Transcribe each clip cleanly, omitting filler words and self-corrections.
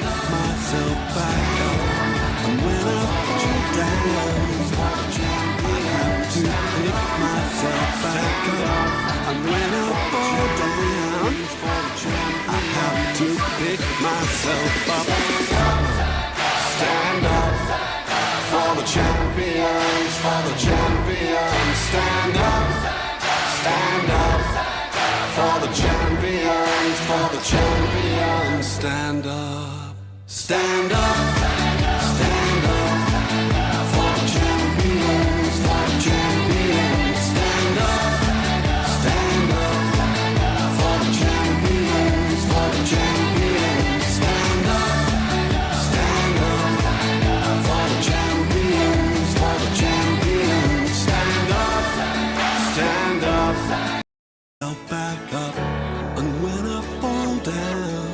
myself back up, and when I fall down, I have to pick myself back up, and when I fall down, I have to pick myself up. Stand up for the champions, for the champions. Stand up for the champions, for the champions. Stand up, stand up, stand up for the champions, for the champions. Stand up for the champions, for the champions. Stand up for the champions, for the champions. Stand up, stand up. Back up, and when I fall down,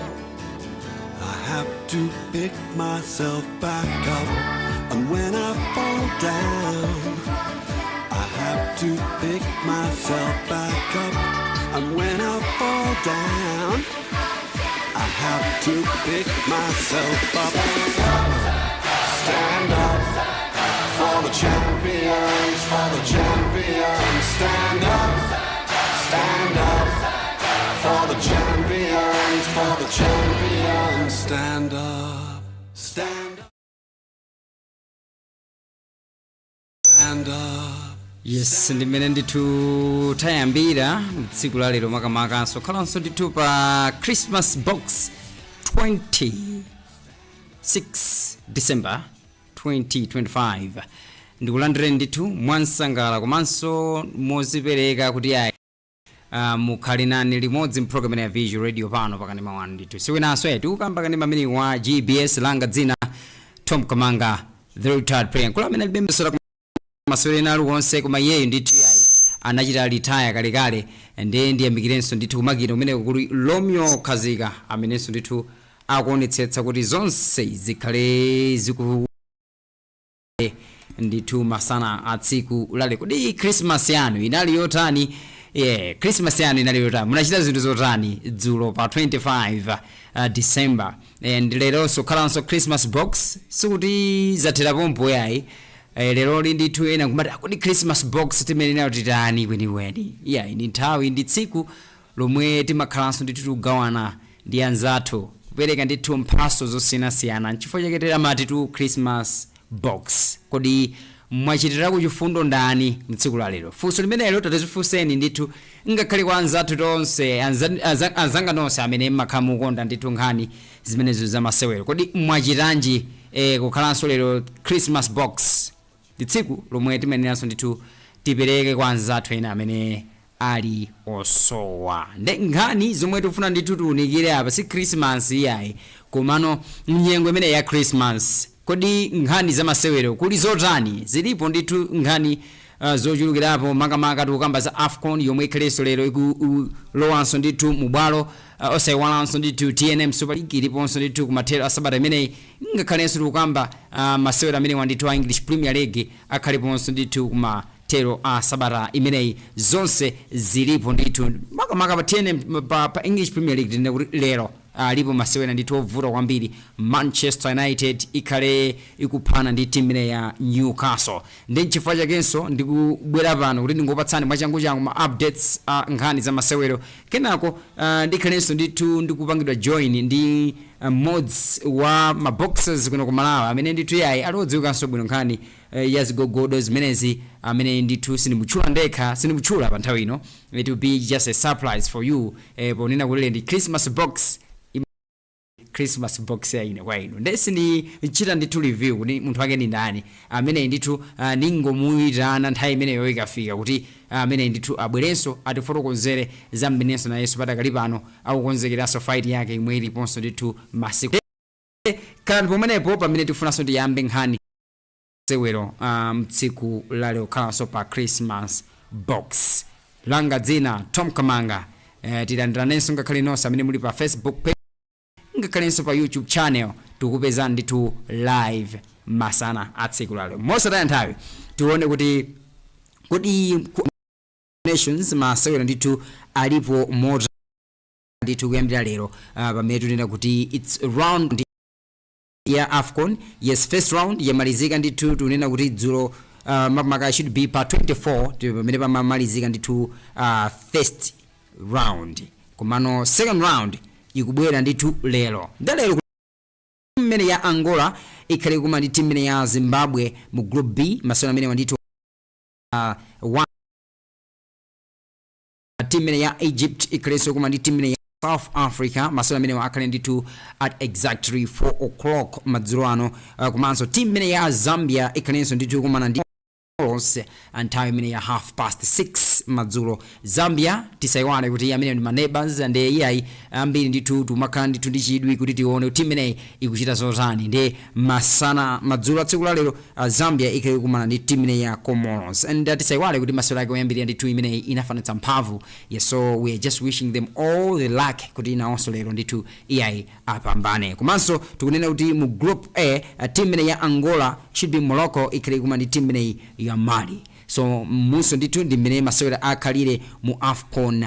I have to pick myself back up, and when I fall down, I have to pick myself back up, and when I fall down, I have to pick myself up. Stand up for the champions, for the champions. Stand up for the champions, for the champions. Stand up, stand up, stand up. Yes, ndimene ndithu tayambira tsiku la lero makamaka so khalanso ndithu pa Christmas box 26 December 2025 ndikulandire ndithu mwansangala komanso mozipereka kuti ayi mukhali nani limodzi mprogram ya Visual Radio pano pakanema 1 ndithu siwinanso yetu ukamba kanema mini wa GBS langa dzina Tom Kamanga the retired player kula amene libembesera masewera alu onse koma iyeyo ndithu yayi anachita retire kalekale ndiye mikirenso ndithu kumakira umene kuli Romeo Kazika amenenso ndithu akuonetsetsa kuti zonse zikhale ziku ndithu masana atsiku lale kodi Christmas yanu inali yotani. Yeah, Christmas yanu inali yotani munachita zinthu zotani dzulo pa 25 December and lero so khalanso Christmas box sikuti zathera pompo yayi lero ndithu ena kumati kodi Christmas box timene nayo titani kwenikweni yeah ini nthawi ndi tsiku lomwe timakhalanso ndithu tugawana ndi anzathu kupereka ndithu mphaso zosiyanasiyana chifukwa chake tiramati tu Christmas box kodi mwachitira kuchifundo ndani mtsiku la lero funso limene lero tatizifunseni ndithu ngakhale kwa anzathu tonse anzanga nonse amene makhamukonda ndithu nkhani zimenezo zamasewero kodi mwachitanji kukhalanso lero Christmas box tsiku lomwe timeneranso ndithu tipereke kwa anzathu ena amene ali osowa nde nkhani zomwe tikufuna ndithu tiunikire apa si Christmas yayi komano nyengo imene ya Christmas kodi nkhani zamasewero kuli zotani zilipo ndithu nkhani zochulukirapo makamaka tikukamba za AFCON yomwe ikhalenso lero lowanso ndithu mubwalo osayiwalanso ndithu TNM Super League iliponso ndithu kumathero asabata imeneyi ngakhalenso tikukamba masewero amene wandithu a English Premier League akhaliponso ndithu kumathero asabata imeneyi zonse zilipo ndithu makamaka pa TNM pa English Premier League tine kuti lero alipo masewera ndithu ovuta kwambiri Manchester United ikhale ikuphana ndi timu imene ya Newcastle ndi chifukwa chakenso ndikubwera pano kuti ndingopatsani mwachangu ma updates nkhani za masewero kenako ndikhalenso ndithu ndikupangidwa join ndi mods wa maboxers kuno kumalawa amene ndithu yayi alodziwikanso bwino nkhani ya zigogodo zimenezi amene ndithu sinimutchula ndekha sinimutchula pa nthawi ino it will be just a surprise for you ponena kuti ndi Christmas box ya ine kwa ino ndesi ni chita ndithu review kuti munthu wake ni ndani amene ndithu ningomuyitana nthawi imeneyo ikafika kuti amene ndithu abwerenso atifotokozere za mbenenso na Yesu patakali pano akukonzekeranso fight yake imwe iliponso ndithu masiku kana pomenepo pamene tifunanso tiyambe nkhani sewero mtsiku lalero khalanso pa Christmas box langa dzina Tom Kamanga tilandiranenso ngakhale nonse amene muli pa Facebook page ngakhalenso pa YouTube channel tikupeza ndithu live masana atsiku lalero mosataya nthawi tione kuti nations masewero ndithu alipo mota ndithu kuyambira lero pamene tunena kuti it's round ya AFCON. Yes, first round yamalizika ndithu tunena kuti dzulo makamaka should be pa 24 pamene pamalizika ndithu first round, komano second round ikubwera ndithu lero. Ndalero mmene ya Angola ikhale kuma ndi timu imene ya Zimbabwe mu group B, masewera amene wandithu timu imene ya Egypt ikhalenso kuma ndi timu imene ya South Africa, masewera amene akhale ndithu at exactly 4 o'clock madzulo ano. Komanso timu imene ya Zambia ikhalenso ndithu kumana ndi nthawi imene ya 6:30 madzulo. Zambia tisayiwale kuti amene ndi neighbors and iyayi ambiri ndithu tumakhala ndithu ndi chidwi kuti tione timu imeneyi ikuchita zotani. Ndi masana madzulo a tsiku la lero Zambia ikhale kumana ndi timu imeneyi ya Comoros, and tisayiwale kuti masewera ake oyambirira ndithu imeneyi inafanitsa mphamvu. Yes, so we are just wishing them all the luck kuti inawonso lero ndithu iyayi apambane. Komanso tikunena kuti mu group A timu imeneyi ya Angola should be Morocco ikhale kumana ndi timu imeneyi ya Mali. So muso ndithu ndi mmene masewera akhalire mu AFCON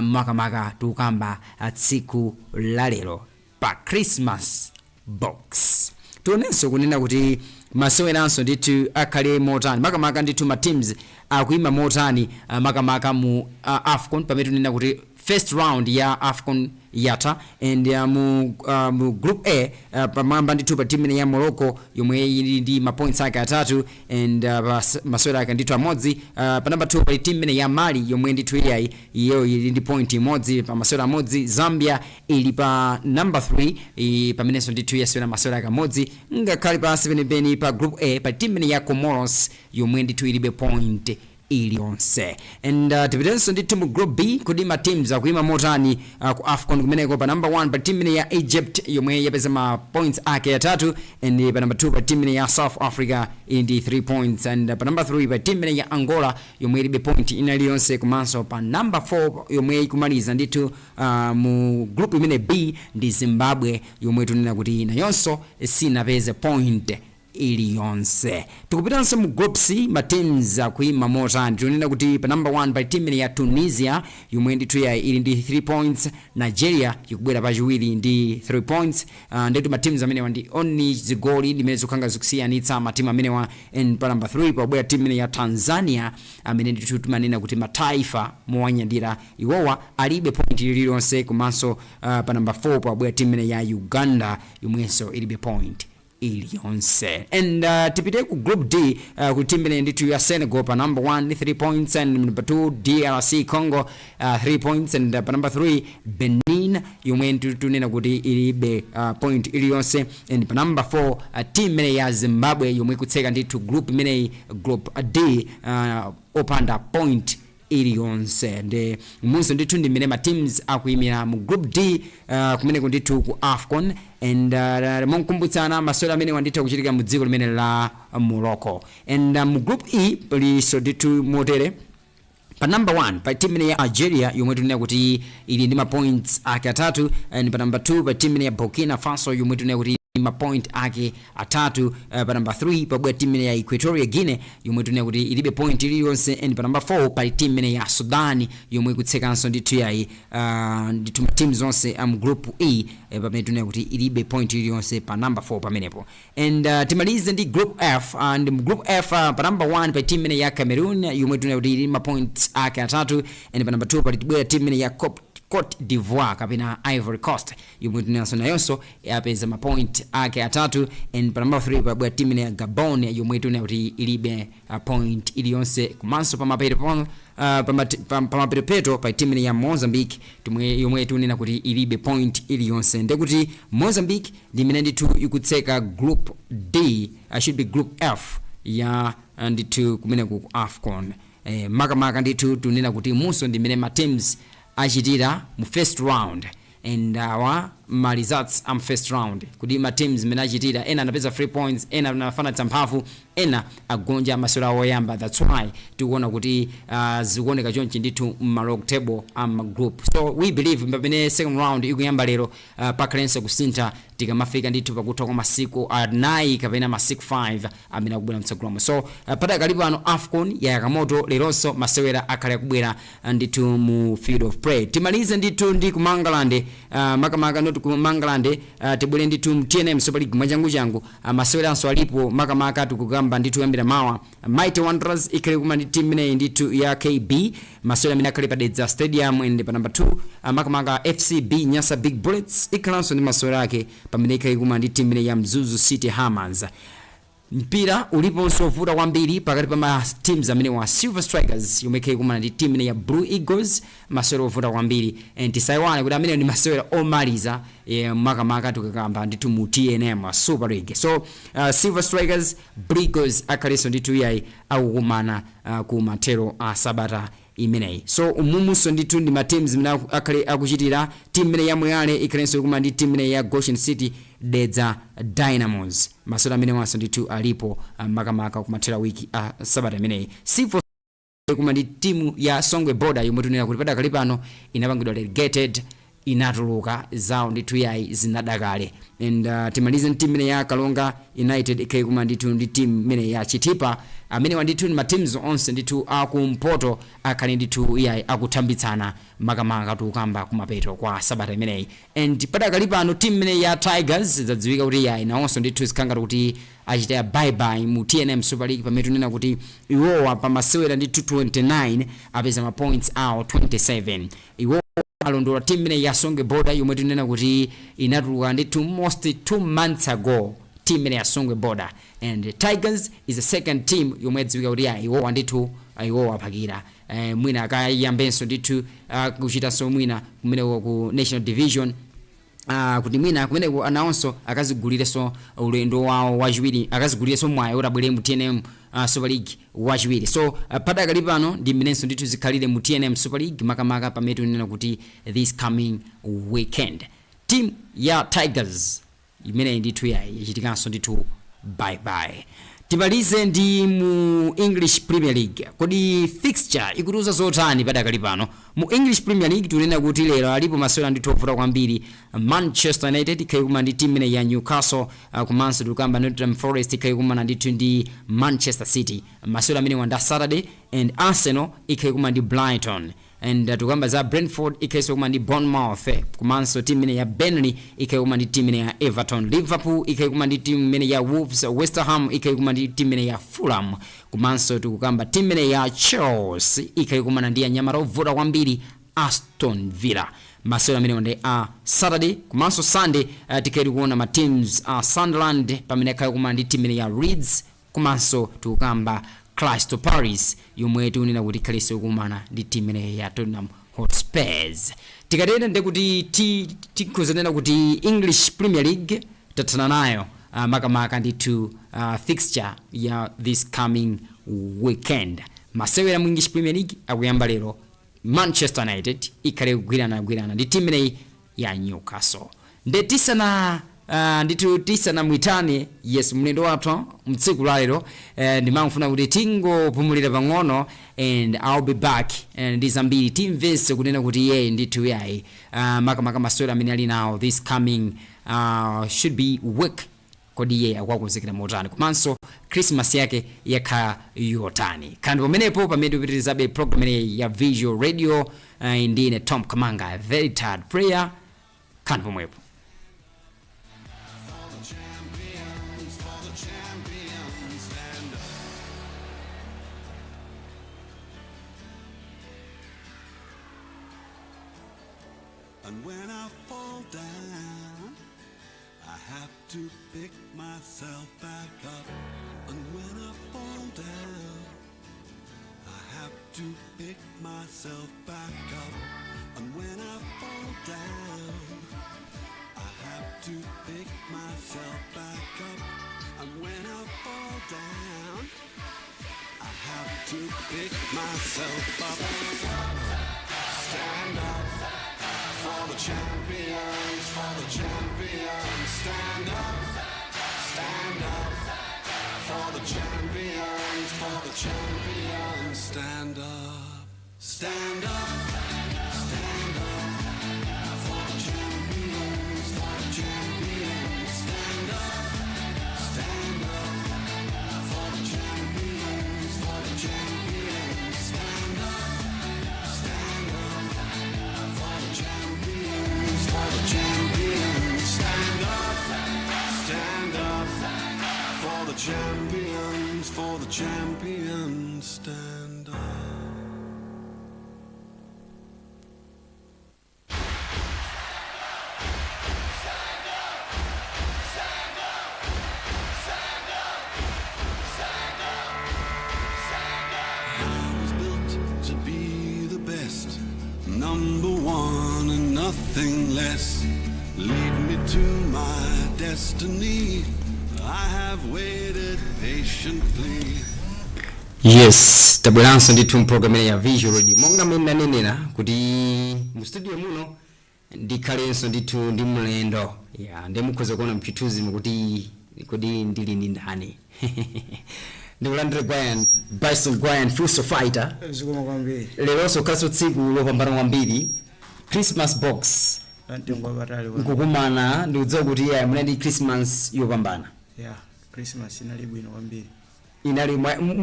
makamaka tukamba tsiku la lero pa Christmas box. Tionenso kunena kuti maseweranso ndithu akhale motani, makamaka ndithu ma teams akuima motani makamaka mu AFCON pamene tunena kuti first round ya AFCON yata, and mu group A pamwamba ndithu pa timu ya Morocco yomwe ili ndi ma points ake atatu, and masewera ake ndithu amodzi. Pa number 2 pa timu ya Mali yomwe ndithu iyayi iyo ili ndi point imodzi pa masewera amodzi. Zambia ili pa number 3 pamenenso ndithu yasewera masewera ake amodzi, ngakhale pa 7 peni pa group A pa timu ya Comoros yomwe ndithu ilibe point iliyonse. And tipitenso ndithu mu group B kuti ma teams akuima motani ku AFCON kumeneko. Pa number 1 pa timu ya Egypt yomwe yapeza ma points ake atatu, and pa number 2 pa timu ya South Africa ili ndi 3 points, and pa number 3 pa timu ya Angola yomwe ilibe point iliyonse. Komanso pa number 4 yomwe ikumaliza ndithu mu group imene B ndi Zimbabwe yomwe tunena kuti nayonso sinapeze point iliyonse. Tikupitanso mu group C ma teams akuima motani. Tunena kuti pa number 1 pa timu ya Tunisia yomwe ndithu ili ndi 3 points. Nigeria ikubwera pa chiwiri ndi 3 points. Ndetu ma teams amene ndi only zigoli limene zikukhanga zikusiyanitsa ma team amene wa. And pa number 3 pabwera timu ya Tanzania amene ndithu timanena kuti mataifa mowanyadira iwowa alibe point iliyonse. Komanso pa number 4 pabwera timu ya Uganda yomwenso ilibe point iliyonse. And tipite ku group D ku timu ndithu ya Senegal pa number 1 3 points, and number 2 DRC Congo 3 points, and pa number 3 Benin yomwe tunena kuti ilibe point iliyonse, and pa number 4 timu ya Zimbabwe yomwe kutseka ndithu group imene group D opanda point iliyonse. Nde munso ndithu ndi mmene ma teams akuimira mu group D kumeneko ndithu ku AFCON. And monkumbutsana masewera amene wanditha kuchitika mu dziko limene la Morocco. And mu group E liso ndithu motere pa number 1 pa timu ya Algeria yomwe tunena kuti ili ndi ma points ake atatu, and pa number 2 pa timu ya Burkina Faso yomwe tunena kuti ma point ake atatu. Pa number 3 pabwera timu ya Equatorial Guinea yomwe tunena kuti ilibe point iliyonse, and pa number 4 pa timu ya Sudan yomwe kutsekanso ndithu yayi ndithu teams zonse am group E pamene tunena kuti ilibe point iliyonse pa number 4 pamenepo. And timalize ndi group F, and group F pa number 1 pa timu ya Cameroon yomwe tunena kuti ili ma points ake atatu, and pa number 2 pabwera timu ya Cote d'Ivoire kapena Ivory Coast yomwe tunenso nayonso yapeza ma point ake atatu, and pa number 3 pabwera timu ya Gabon yomwe tunena kuti ilibe point iliyonse. Komanso pa mapeto pa timu ya Mozambique yomwe tunena kuti ilibe point iliyonse. Ndekuti Mozambique ndi imene ndithu ikutseka group D, should be group F ya ndithu kumene ku AFCON. Makamaka ndithu tunena kuti munso ndi imene ma teams achitira mu first round, and ma results am first round kuti ma teams mena achitira ena anapeza 3 points, ena anafanatsa mphamvu, ena agonja masewera oyamba. That's why tikuona kuti zikuoneka chonchi ndithu ma log table am group. So we believe mbapene second round ikuyamba lero pakhalenso kusintha tikamafika ndithu pakutha kwa masiku 9 kapena masiku 5 amene akubwera mtsogolomo. So padakali pano AFCON yakamoto leronso masewera akhale kubwera ndithu mu field of play. Timalize ndithu ndi ku Mangalande makamaka not tikumangalande tibwere ndithu mu TNM Super League mwachangu maseweranso alipo makamaka tikugamba ndithu kuyambira mawa. Mighty Wanderers ikhale kuma ndi team imeneyi ndithu ya KB masewera amene akhale padedza stadium and pa number 2 makamaka FCB Nyasa Big Bullets ikhalanso ndi masewera ake pamene ikhale kuma ndi team imeneyi ya Mzuzu City Hammers. Mpira uliponso vuta kwambiri pakati pa ma teams amene wa Silver Strikers yomwe ikhale kuma ndi team imeneyi ya Blue Eagles masewera ovuta kwambiri and tisaiwane kuti amene ndi masewera omaliza makamaka tikakamba ndithu mu TNM Super League. So Silver Strikers, Blue Eagles akhaleso ndithu yayi akukumana ku mathero a sabata imeneyi. So umumuso ndithu ndi ma teams mna akhale akuchitira team imene ya Moyale ikhalenso kuma ndi team imene ya Goshen City Dedza Dynamos masewera amene wanso ndithu alipo makamaka kumathera wiki sabata imeneyi. Silver kuma ndi timu ya Songwe Border yomwe tunena kuti padakali pano inapangidwa relegated inatuluka zawo ndithu yayi zinadakale and timalize team imene ya Kalonga United ikhale kuma ndithu ndi team imene ya Chitipa amene wandithu ni ma teams onse ndithu akumpoto akhale ndithu yayi akuthambitsana makamaka tukamba kumapeto kwa sabata imeneyi. And padakali pano team imene ya Tigers zadziwika kuti yayi nawonso ndithu zikhanga kuti achita bye bye mu TNM Super League pamene tunena kuti iwowa pa masewera ndithu 29 apeza ma points awo 27. Iwo alondola team imene ya Songwe Border yomwe tunena kuti inatuluka ndithu most 2 months ago team imene ya Songwe Border and Tigers is the second team yomwe dziwika kuti iwo ndithu iwo apakira mwina akayambenso ndithu kuchitanso mwina kumene ku National Division kuti mwina kumene anawonso akazigulireso ulendo wawo wachiwiri akazigulireso mwayi utabwere mu TNM Super League wachiwiri. So padakali pano ndi mmenenso ndithu zikhalire mu TNM Super League makamaka pamene tunena kuti this coming weekend team ya Tigers imene ndithu yachitikanso ndithu bye bye. Timalize ndi mu English Premier League. Kodi fixture ikutuza zotani padakali pano mu English Premier League? Tunena kuti lero alipo masewera ndithu ovuta kwambiri. Manchester United ikhale kuma ndi team imene ya Newcastle komanso tukamba Nottingham Forest ikhale kuma ndithu ndi Manchester City masewera amene wanda Saturday and Arsenal ikhale kuma ndi Brighton and tukamba za Brentford ikhale kuma ndi Bournemouth komanso team imene ya Burnley ikhale kuma ndi team imene ya Everton. Liverpool ikhale kuma ndi team imene ya Wolves. West Ham ikhale kuma ndi team imene ya Fulham komanso tukamba team imene ya Chelsea ikhale kuma ndi anyamata ovuta kwambiri Aston Villa masewera amene wande Saturday komanso Sunday tikhale kuona ma teams Sunderland pamene ikhale kuma ndi team imene ya Leeds komanso tukamba Crystal Palace yomwe tunena kuti ikhaleso kumana ndi team imene ya Tottenham Hotspurs. Tikatenda ndekuti tikuzanena kuti English Premier League tathana nayo makamaka ndithu fixture ya this coming weekend. Masewera mu English Premier League akuyamba lero. Manchester United ikhale kugwirana ndi team imene ya Newcastle. Ndithu tisana mwitane yes mlendo wathu mtsiku lalero ndimangofuna kuti tingopumulira pang'ono and I'll be back and zambiri timvese kunena kuti yeye ndithu yayi makamaka masewera amene ali nawo this coming should be week kodi yeye akwakonzekera motani komanso Christmas yake yakha yotani kandi pamenepo pamene upitirizabe program ya Visual Radio ndine Tom Kamanga very tired prayer kandi pomwepo. And when I fall down, I have to pick myself back up. And when I fall down, I have to pick myself back up. And when I fall down, I have to pick myself back up. And when I fall down, I have to pick myself up. Stand up. For the champions, stand up, for the champions, stand up, stand up, stand up, for the champions, stand up, stand up, for the champions, stand up, stand up, for the champions, champions, for the champions, stand up. To be the best, number one and nothing less. Lead me to my destiny. I have waited patiently. Yes, tabweranso ndithu mpulogalamu ya Visual Radio. Monga mmene nanenera kuti mu studio muno ndikhalenso ndithu ndi mlendo. Ya, ndimukhoza kuona mchituzi kuti ndili ndi ndani. Ndikulandire Brian, Bryson Brian, Fuso Fighter. Zikoma kwambiri. Lero sokhaso tsiku lopambana kwambiri. Christmas box. Antengwa batali wa. Nkukumana ndikudziwa kuti ya muna ndi Christmas yopambana. Yeah, Christmas inali bwino kwambiri. Inali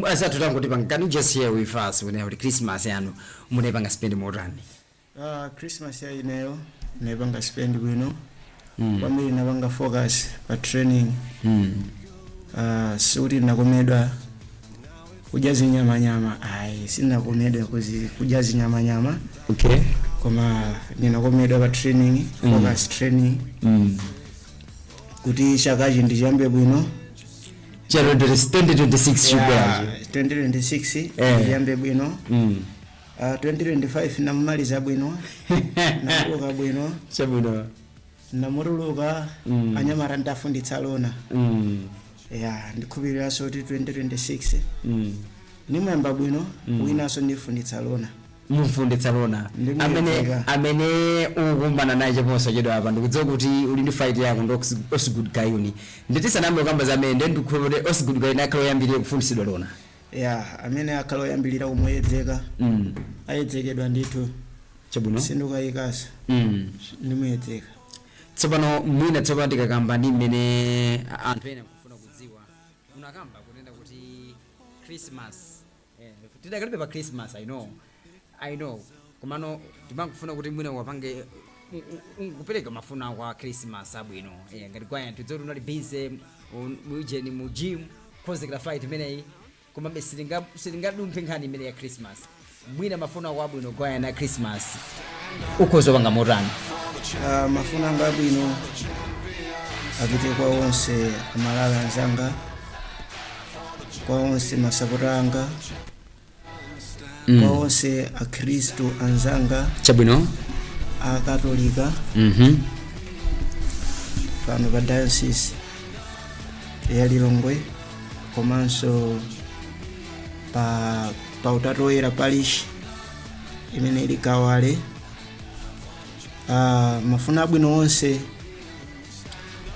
asatu tangu tipanga, can you just share with us when Christmas yanu munepanga spend motani? Christmas ya ineyo nepanga spend bwino. Kwambiri napanga focus pa training. Suti nakomedwa kujazi nyama. Sina komedwa kujazi nyama. Okay. Koma ninakomedwa pa training, focus training. Kuti chakachi ndiyambe bwino. Chalo 2026 shubwa. 2026 ndiyambe bwino. 2025 namaliza bwino. Nakuka bwino. Chabwino. Namuruluka anyamara ndafunditsa lona. Yeah, ndikubira so 2026. Nimwemba bwino, winaso ndifunditsa lona. Mufunditsa lona. Amene ukumbana naye chaponso chedo apa ndikudziwa kuti uli ndi fight yako ndo Osgood Kayuni. Nditisa nambe kamba zamene ndikukhulupirira Osgood Kayuni akalo yambirira kufundisidwa lona. Yeah, amene akalo yambirira kumuyedzeka. Ayedzekedwa ndithu. Chabwino. Sindukayikasa. Ndimuyedzeka. Tsopano mwina tsopano ndikakamba ndi mmene anthu ene kufuna kudziwa. Unakamba kunena kuti Christmas. Tidakalibe pa Christmas, I know. Komano timangufuna kuti mwina wapange kupeleka mafuna kwa Christmas abwino. Ngati kwa tidzoti unali busy mujeni mu gym konzekera fight imeneyi koma silingadumphe nkhani imene ya Christmas. Mwina mafuna kwa abwino kwa na Christmas. Ukhozo panga motani. Mafuna ngabwino apite kwa onse amalala anzanga, kwa onse masapotanga, kwa onse aKristu anzanga. Chabwino. Akatolika. Pano pa diocese ya Lilongwe komanso pa Utatu Oyera parish imene ili Kawale. Mafuna abwino onse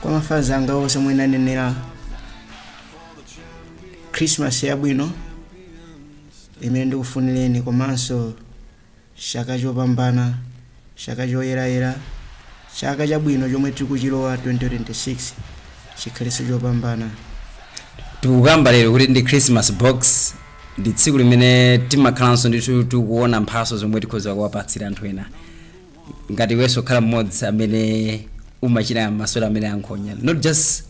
kwa mafazi anga onse mwina nenera Christmas yabwino imene ndikufunireni komanso chaka chopambana, chaka choyerayera, chaka chabwino chomwe tikuchilowa 2026 chikhalenso chopambana. Tikukamba lero kuti ndi Christmas box ndi tsiku limene timakhalanso ndithu tikuona mphaso zomwe tikhoza kuwapatsira anthu ena. Ngati weso khala mmodzi amene umachita masewera amene ankhonya, not just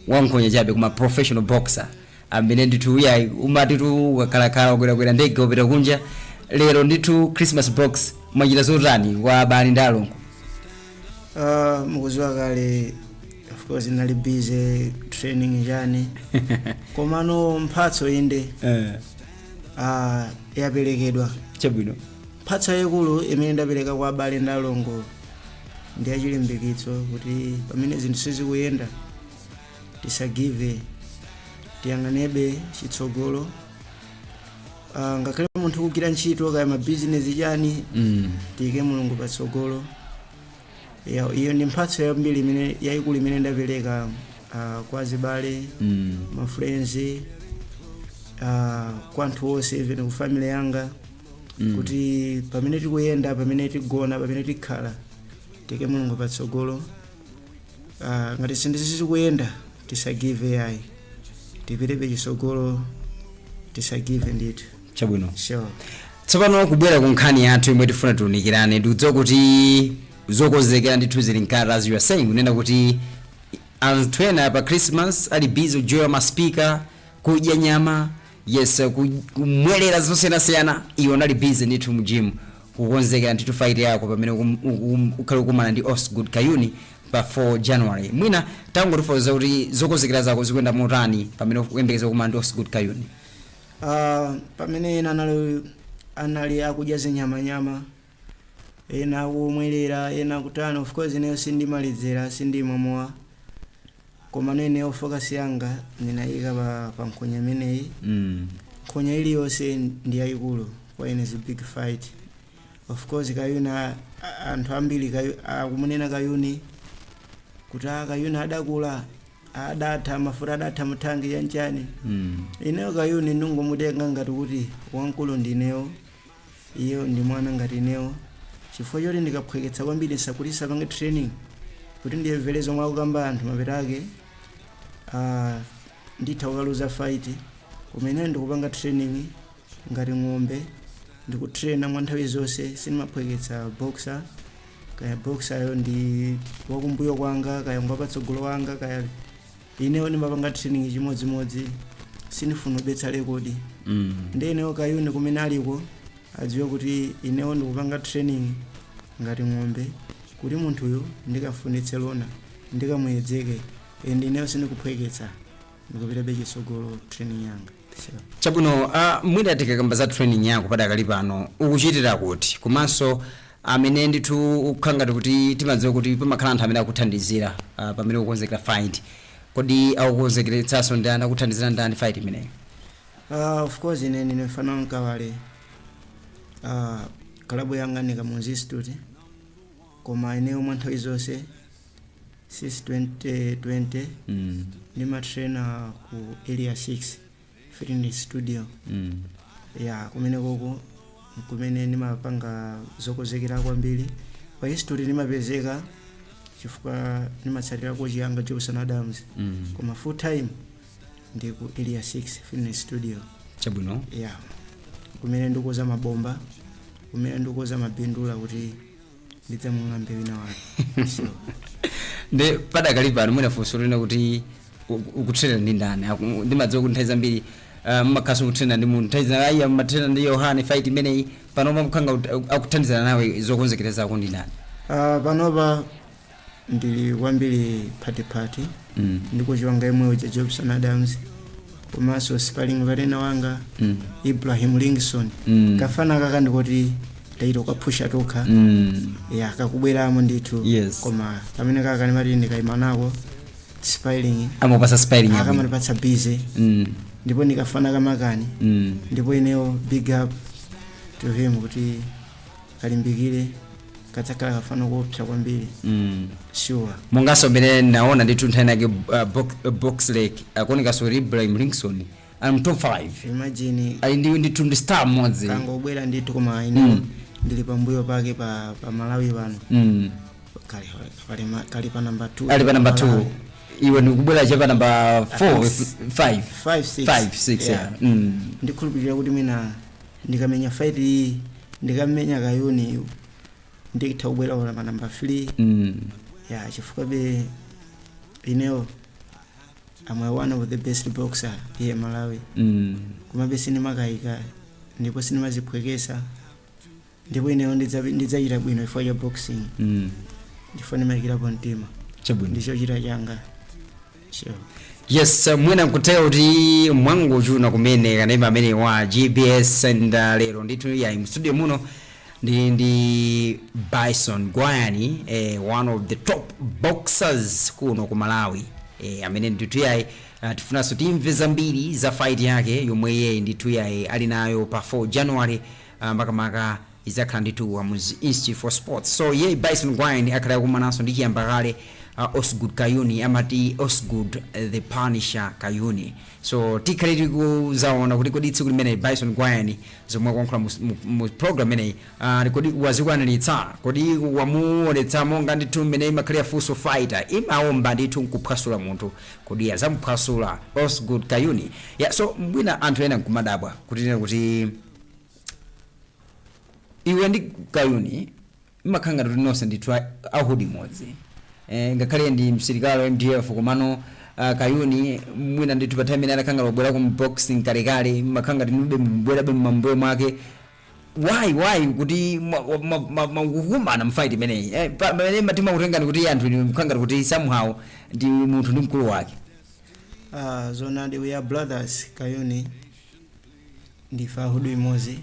wankhonya chabe koma professional boxer amene ndithu uyayi umatitu ukakhalakhala kwera ndege upita kunja. Lero ndithu Christmas box mwachita zotani kwa abale ndi alongo? Mukuziwa kale of course nali busy training jani komano mphatso inde yaperekedwa. Chabwino. Mphatso yakulu imene ndapereka kwa abale ndi alongo ndi achilimbikitso kuti pamene zinthu sizikuyenda tisagive, tiyang'anebe chitsogolo. Ngakhale munthu kugwira ntchito kaya ma business chani tiyike Mulungu patsogolo. Iyo ndi mphatso yambiri imene yayikulu imene ndapereka kwa azibale, ma friends, kwa anthu onse even ku family yanga kuti pamene tikuyenda, pamene tigona, pamene tikhala tiyike Mulungu patsogolo. Ngati sizikuyenda tisagive yayi, tipitebe chitsogolo, tisagive ndithu. Chabwino. Sure. Tsopano kubwera ku nkhani yathu imwe tifuna tiunikirane ndikudziwa kuti zokonzekera ndithu zili nkati as you are saying kunena kuti anthu ena pa Christmas ali busy kujoya maspika, kudya nyama, yes, kumwelera zosiyanasiyana, iwo nali busy ndithu mu gym kukonzekera ndithu fight yako pamene ukhale kumana ndi Osgood Kayuni pa 4 January. Mwina tangotifotoza kuti zokonzekera zako zikuyenda motani pamene ukuyembekeza kumana ndi Osgood Kayuni. Pamene ena anali akudya zinyama, ena kumwelera, ena kutana, of course ineyo sindimalizira, sindimomowa, koma nene focus yanga ninayika pa nkhonya imeneyi. Nkhonya iliyonse ndi yayikulu, kwa ine is a big fight. Of course Kayuni, anthu ambiri akumunena Kayuni kuti Kayuni adakula, adatha mafuta, adatha muthangi yanchani. Ineyo Kayuni ndingomutenga ngati kuti wankulu ndineyo, iyo ndi mwana ngati ineyo, chifukwa choti ndikaphweketsa kwambiri sakulisa pange training kuti ndiyemvereze omwe akukamba anthu mapetake, nditha kukaluza fight. Kumene ndikupanga training ngati ng'ombe, ndikutraina mwa nthawi zonse, sindimaphweketsa boxer, kaya boxer yo ndi wakumbuyo kwanga, kaya ngwapatsogolo wanga, kaya ineyo ndimapanga training chimodzimodzi, sindifuna kubetsa rekodi. Ndi ineyo Kayuni kumene aliko adziwe kuti ineyo ndikupanga training ngati ng'ombe, kuti munthuyo ndikafunitse lona, ndikamuyedzeke, ndi ineyo sindikuphweketsa, ndikupitabe chitsogolo training yanga. Chabwino, mwina tikakamba za training yako padakali pano ukuchitira kuti, komanso amene ndithu ukhangati kuti timadziwa kuti pamakhala anthu amene akuthandizira pamene ukukonzekera fight, kodi akukonzekeretsanso ndi ana akuthandizira ndani fight imeneyo? Of course ine ndinefana nkawale, kalabu yanga ndikamunzi institute, koma ineyo mwa nthawi zonse since 2020 ndimatraina ku area 6 fitness studio. Kumene koko kumene ndimapanga zokonzekera kwambiri. Pa history ndimapezeka chifukwa ndimatsatira kochi yanga Jobson Adams, koma full time ndi ku area 6 fitness studio. Chabwino. Kumene ndikuza mabomba, kumene ndikuza mabindula kuti ndidzamung'ambe wina wake. So ndi padakali pano mwina funso lina kuti ukutraina ndi ndani? Ndimadziwa kuti nthawi zambiri mmakhaso kutraina ndi munthu, nthawi zambiri ayi matraina ndi Yohane fight imeneyi, panopa mkhanga akuthandizana nawe zokonzekera zako ndi ndani? Panopa ndili kwambiri phati ndiko chiwanga imweyo cha Jobson Adams, komanso sparring partner wanga Ibrahim Linkson. Kafana kaka ndikuti taito kapusha toka, kakubweramo ndithu. Koma pamene kaka ndimati ndikayima nako sparring, amapasa sparring akamanipatsa busy, ndipo ndikafana kamakani, ndipo ineyo big up to him kuti kalimbikire, katsakala kafana kuopsa kwambiri. Sure. Mongaso bene naona ndithu nthani yake box lake akuoneka so Ibrahim Linkson top 5. Imagine ali ndithu ndi star modzi kangobwera ndithu, koma ineyo ndili pambuyo pake pa Malawi pano. Kali pa number 2. Ali pa number 2. Iwe ndikubwera chepa number 4 5 6. Ndikhulupirira kuti mina ndikamenya fight iyi, ndikamenya Kayuni, ndikitha kubwera pa number 3. Chifukwa be ineyo I'm one of the best boxer here Malawi. Kuma be sinimakayika, ndipo sinimaziphwekesa, ndipo ineyo ndidzachita bwino ifo ya boxing. Ndifuna makira pa mtima. Chabwino. Ndicho chita changa. Sure. Yes, mwina nkutaya kuti mwangu chuna kumene kanema amene wa GBS and lero ndithu ya studio muno ndi Bison Gwayani, one of the top boxers kuno ku Malawi, amene ndithu yayi tifunaso timve zambiri za fight yake yomwe yeye ndithu yayi ali nayo pa 4 January mpaka izakhala ndithu wa Muzi Institute for Sports. So yeye Bison Gwayani akhala kumanaso ndi chiyambakale Osgood Kayuni, amati Osgood the Punisher Kayuni. So tikhale tikuzaona kuti kodi tsiku limene Bison Gwayani zomwe kwankhala mu program imeneyi kodi wazikwanitsa, kodi wamuonetsa monga ndithu mmene imakhalira fuso fighter imaomba ndithu nkuphwasula munthu, kodi azamuphwasula Osgood Kayuni. So mwina anthu ena nkumadabwa kuti iwe ndi Kayuni imakhanga kuti nonse ndithu ahudi modzi. ngakhale ndi msilikali wa MDF komano Kayuni mwina ndithu pa time inali khanga lobwera ku boxing kalekale makhanga tinube mbwera be mambuyo mwake why kuti makukumbana mfight imeneyi pamene matima kutengani kuti anthu mkhanga kuti somehow ndi munthu ndi mkulu wake. Zonadi we are brothers. Kayuni ndifa hudu imozi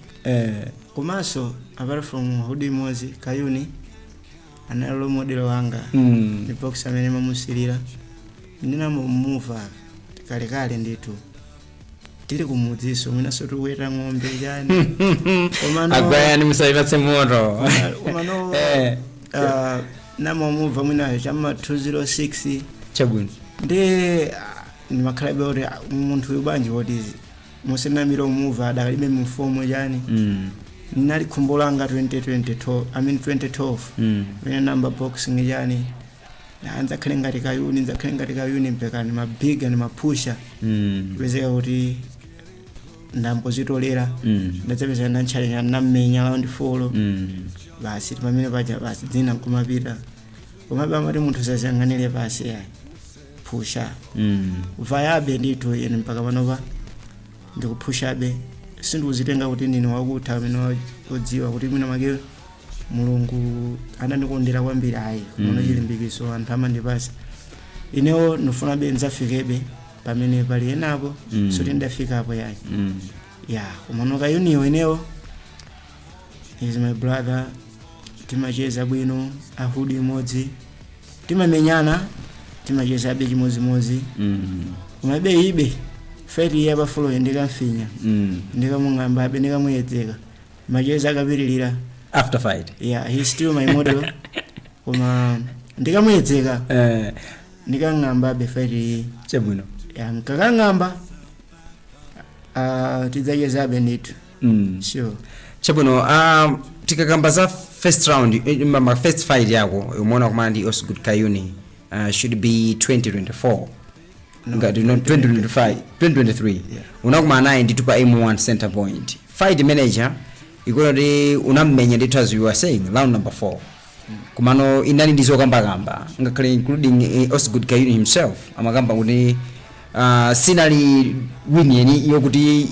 komanso apart from hudu imozi Kayuni analo modelo wanga ni box amene mamusilira ndina mumuva kalekale nditu tili kumudziso mwina so tuweta ng'ombe yani komano agwayani musayipatse moto komano na mumuva mwina chama 206 chabwino ndi ni makhalabe ori umuntu ubanji wotizi musena miro mumuva adakalibe mfomo yani nali kumbolanga 2012 when number boxing yani naanza khenga Kayuni mpeka ni mabiga ni mapusha wezeka kuti ndampozitolera ndazapeza na challenge na menya round 4 basi pamene paja basi dzina kumapita komaba amati munthu sazanganire basi ya pusha vayabe ndito yene mpaka panova ndikupushabe sindikuzitenga kuti ndine wakutha amene odziwa kuti mwina make Mulungu anandikondera kwambiri ayi kuno chilimbikiso anthu amandipasa inewo ndifuna benzafikebe pamene pali enapo soti ndafika apo yayi komano Kayuni inewo is my brother timacheza bwino ahudi imodzi timamenyana timacheza be chimodzimodzi kumabe ibe fight yaba follow ndikamfinya ndikamungamba abe ndikamuyedzeka macheza akapirilira after fight. He's still my model. Ndikamuyedzeka ndikangamba be fight chabwino nkakangamba tidzacheza be nditu sure chabwino tikakamba za first round ma first fight yako umeona kama ndi Osgood Kayuni should be 2024 ngati no 2023 unakuma naye nditupa M1 center point fight manager ikolati unammenya ndithu as you were saying round number 4 kumano inali ndizo kamba ngakhale including Osgood Kayuni himself amakamba kuti sinali win yeni yokuti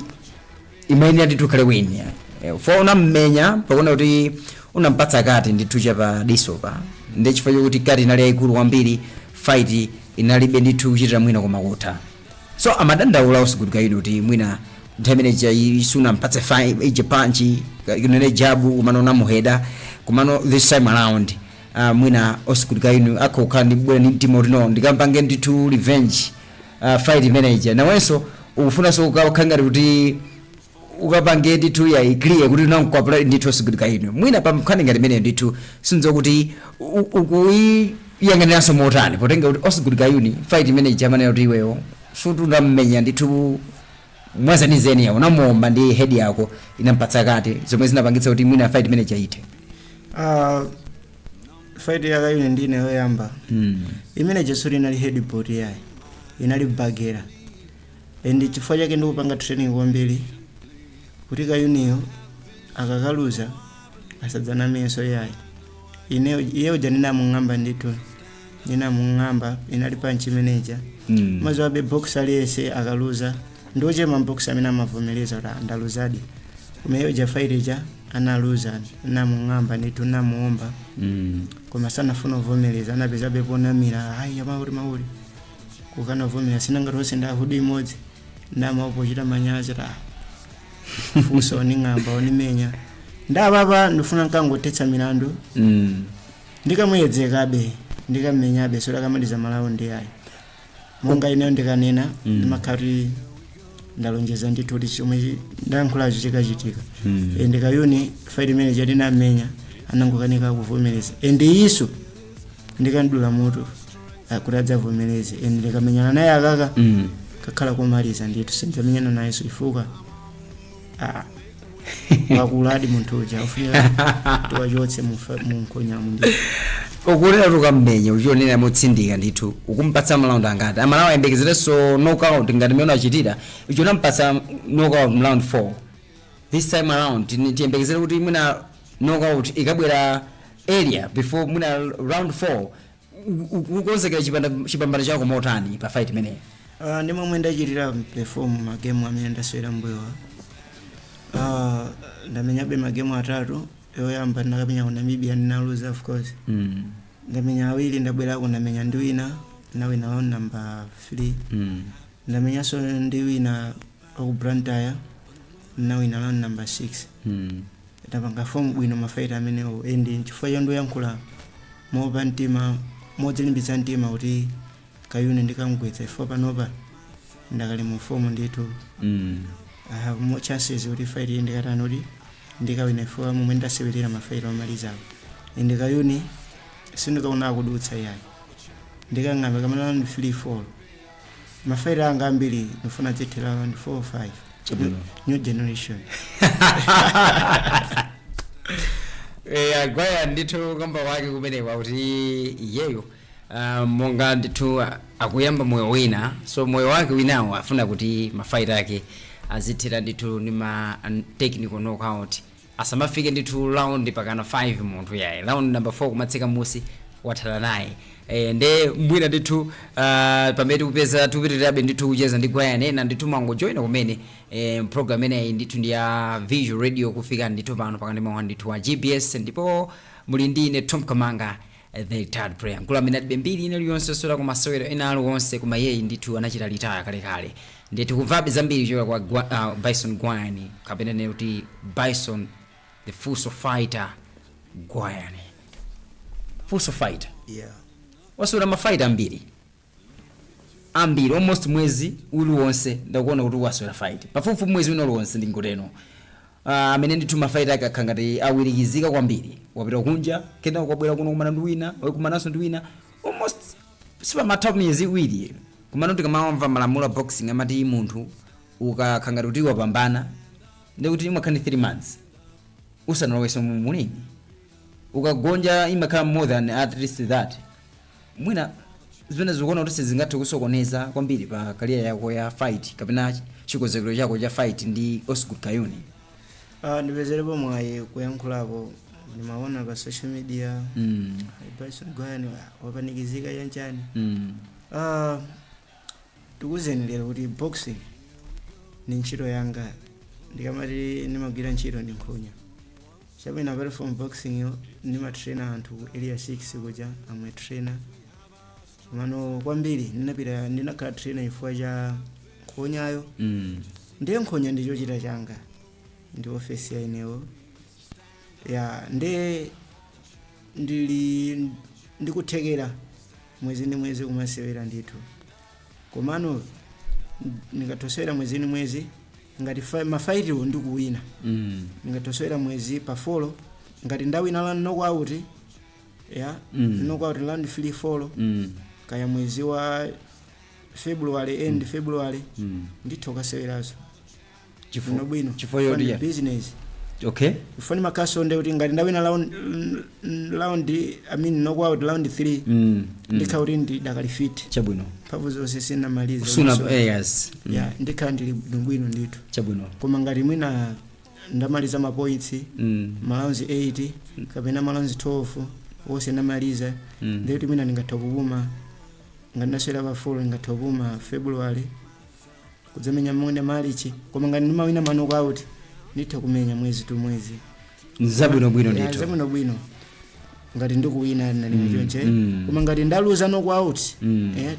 imaini ndithu kale win for unammenya pakona kuti unampatsa kati ndithu chapa disopa ndi chifukwa chokuti kati inali yaikulu kwambiri fight inalibe ndithu kuchitira mwina kumakutha so amadandaula Osgood Kayuni kuti mwina manager isuna mpatse 5 age punch kunene jabu kumano namuheda kumano this time around mwina Osgood Kayuni akokhala ndi bwera ndi mtima utino ndikampange ndithu revenge fight manager nawenso ufuna so ukakhangati kuti ukapange ndithu ya clear kuti unamkwapula ndithu Osgood Kayuni mwina pamkhani ngati mene ndithu sinzo kuti yang'aniranso motani potenga kuti Osgood Kayuni fight manager amene kuti iweyo sutu unammenya ndithu mwazanizeni ya unamuomba ndi head yako inampatsa kati zomwe zinapangitsa kuti mwina fight manager ite fight ya Kayuni ndine yoyamba imene jesuri inali head board yayi inali bagera and chifukwa chake ndikupanga training kwambiri kuti Kayuniyo akakaluza asadzana meso yayi ineyo janina mungamba ndithu nina mungamba inali punch manager mazo abe boxer yese akaluza ndoje mamboxer amene amavomereza ra ndaluzadi kumeyo ja fight ja analuza na mungamba ndithu namuomba koma sana funa vomereza anapeza bepona mira hayi mauri kukana vomereza sinanga rose nda hudi imodzi ndamapo chita manyazi ra fuso ningamba onimenya ndababa ndifuna nkangotetsa milandu ndikamuyedzekabe ndikamenyabe sola kamaliza malawo ndi ayi monga ine ndikanena ndimakhati ndalonjeza ndithu kuti chomwe ndayankhulacho chikachitika ende Kayuni fight manager ndinamenya anangokanika kuvomereza ende iso ndikandula moto kuti adzavomereze ende ndikamenyana naye akaka kakhala kumaliza ndithu sindzamenyana naye so ifuka wakuladi munthu uja ufunika tiwachotse munkonyamu ndithu ukulera tukamenya uchionera motsindika ndithu ukumpatsa round angati amalawa ayembekezerenso knockout ngati mmene achitira icho nampatsa knockout round 4 this time around tiyembekezere kuti mwina knockout ikabwera area before mwina round 4 ukonzekera chipambano chako motani pa fight imeneyi? Ndi momwe ndachitira perform magemu amene ndasewera mbuyowa. Ndamenyabe magemu atatu, yoyamba ndakamenya ku Namibia ndinaluza of course. Ndamenya awiri ndabwerako ndamenya ndi wina, ndawina round number 3. Ndamenyanso ndi wina ku Blantyre, ndawina round number 6. Ndapanga form bwino mafight amenewo endi chifukwa cha ndoyankhula mopa mtima modzilimbitsa mtima kuti Kayuni ndikamugwetsa ifo panopa ndakali mu form ndithu. I have more chances kuti fight ndikatano kuti ndikawina ifo momwe ndasewera mafight omalizawo. Ende Kayuni sindikaona kudutsa yayi. Ndikang'amba kama round 3-4. Mafight anga ambiri ndifuna zithera round 4-5. New generation. Gwaya ndithu kamba wake kumenekwa kuti iyeyo monga ndithu akuyamba moyo wina, so moyo wake winawo afuna kuti mafight ake azithera ndithu ni ma technical knockout, asamafike ndithu round pakana 5 munthu yayi, round number 4 kumatsika musi wathala naye. Nde mwina ndithu pamene kupeza tupitirabe ndithu kucheza ndi Gwaya nena ndithu mango join kumene program imeneyi ndithu ndi ya Visual Radio kufika ndithu pano pakati mwa ndithu wa GPS, ndipo muli ndi ine Tom Kamanga the third player. Nkula amene alibe mbiri ine liyonse sola ku masewero ena aliwonse koma yeyi ndithu anachita litaya kalekale. Ndithu kuvabe zambiri choka kwa Bison Gwayani kapena ne kuti Bison the Fuso fighter Gwayani. Fuso fighter. Yeah. Wasura mafight ambiri almost mwezi uliwonse ndakuona kuti wasura fight pafupi mwezi uliwonse ndingoteno. Amene ndithu mafight ake akhangati awirikizika kwambiri, wapita kunja kena ukabwera kuno kumana ndi wina kumananso ndi wina almost sipa mathawu miyezi iwiri kumana kuti kamamva malamulo boxing amati munthu ukakhangati kuti wapambana ndi kuti imakhani 3 months usanaloweso mulingi, ukagonja imakhala more than at least that. Mwina zimene zikuona kuti sizingathe kusokoneza kwambiri pa career yako ya fight kapena chikonzekero chako cha fight ndi Osgood Kayuni. Ndipezerepo mwayi kuyankhulapo ndimaona pa social media. Bison Gwayani wapanikizika yanchani. Tikuzeni lero kuti boxing ni ntchito yanga, ndikamati ndimagwira ntchito ndi nkhonya. Chabwino apart from boxing yo ndimatrainer anthu area 6 kuja amwe trainer. Mano kwambiri ndinakhala trainer chifukwa cha nkhonyayo. Ndiye nkhonya ndicho chita changa ndi office ya inewo ya ndikuthekera mwezi ndi mwezi kumasewera ndithu, komano ndikatosera mwezi ndi mwezi ngati mafight ndikuwina. Ndikatosera mwezi pa 4 ngati ndawina round knockout ya knockout round 3-4 kaya mwezi wa February end February ndithu kaseweraso chifuno bwino chifukwa business. Okay, ufani makaso nde kuti ngati ndawina round I mean knockout round 3 ndikauti ndidakali fit chabwino mphamvu zonse sinamaliza suna yes ya ndikhala ndili bwino ndithu chabwino. koma ngati mwina ndamaliza ma points ma rounds 8 kapena ma rounds 12 wose ndamaliza ndikuti mwina ndingatha kupuma ngati ndaswera pa 4 ndingatha kupuma February kudzamenya mwina March, koma ngati ndimawina ma knockout nditha kumenya mwezi tu mwezi zabwino bwino ndithu zabwino bwino ngati ndikuwina ndali chonche. Koma ngati ndaluza knockout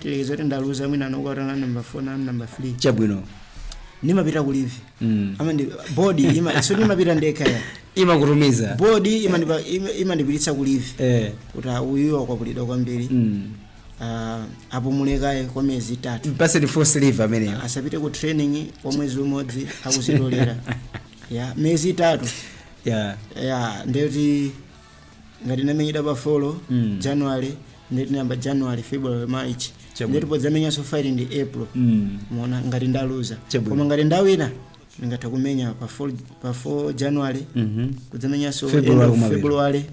tilekeza kuti ndaluza mwina knockout na number 4 na number 3 chabwino nimapita ku live ama ndi body so nimapita ndekha imakutumiza body imandipititsa ku live kuti uyuwa kwakulidwa kwambiri apumulekaye kwa miezi 3 paseni force live amene asapite ku training kwa mwezi umodzi akuzitolera ya miezi 3 ya ndeti ngati namenyida pa 4 January ndeti namba January February March ndeti podzamenya so fight ndi April muona ngati ndaluza. Koma ngati ndawina ningatha kumenya pa 4 January kudzamenya so February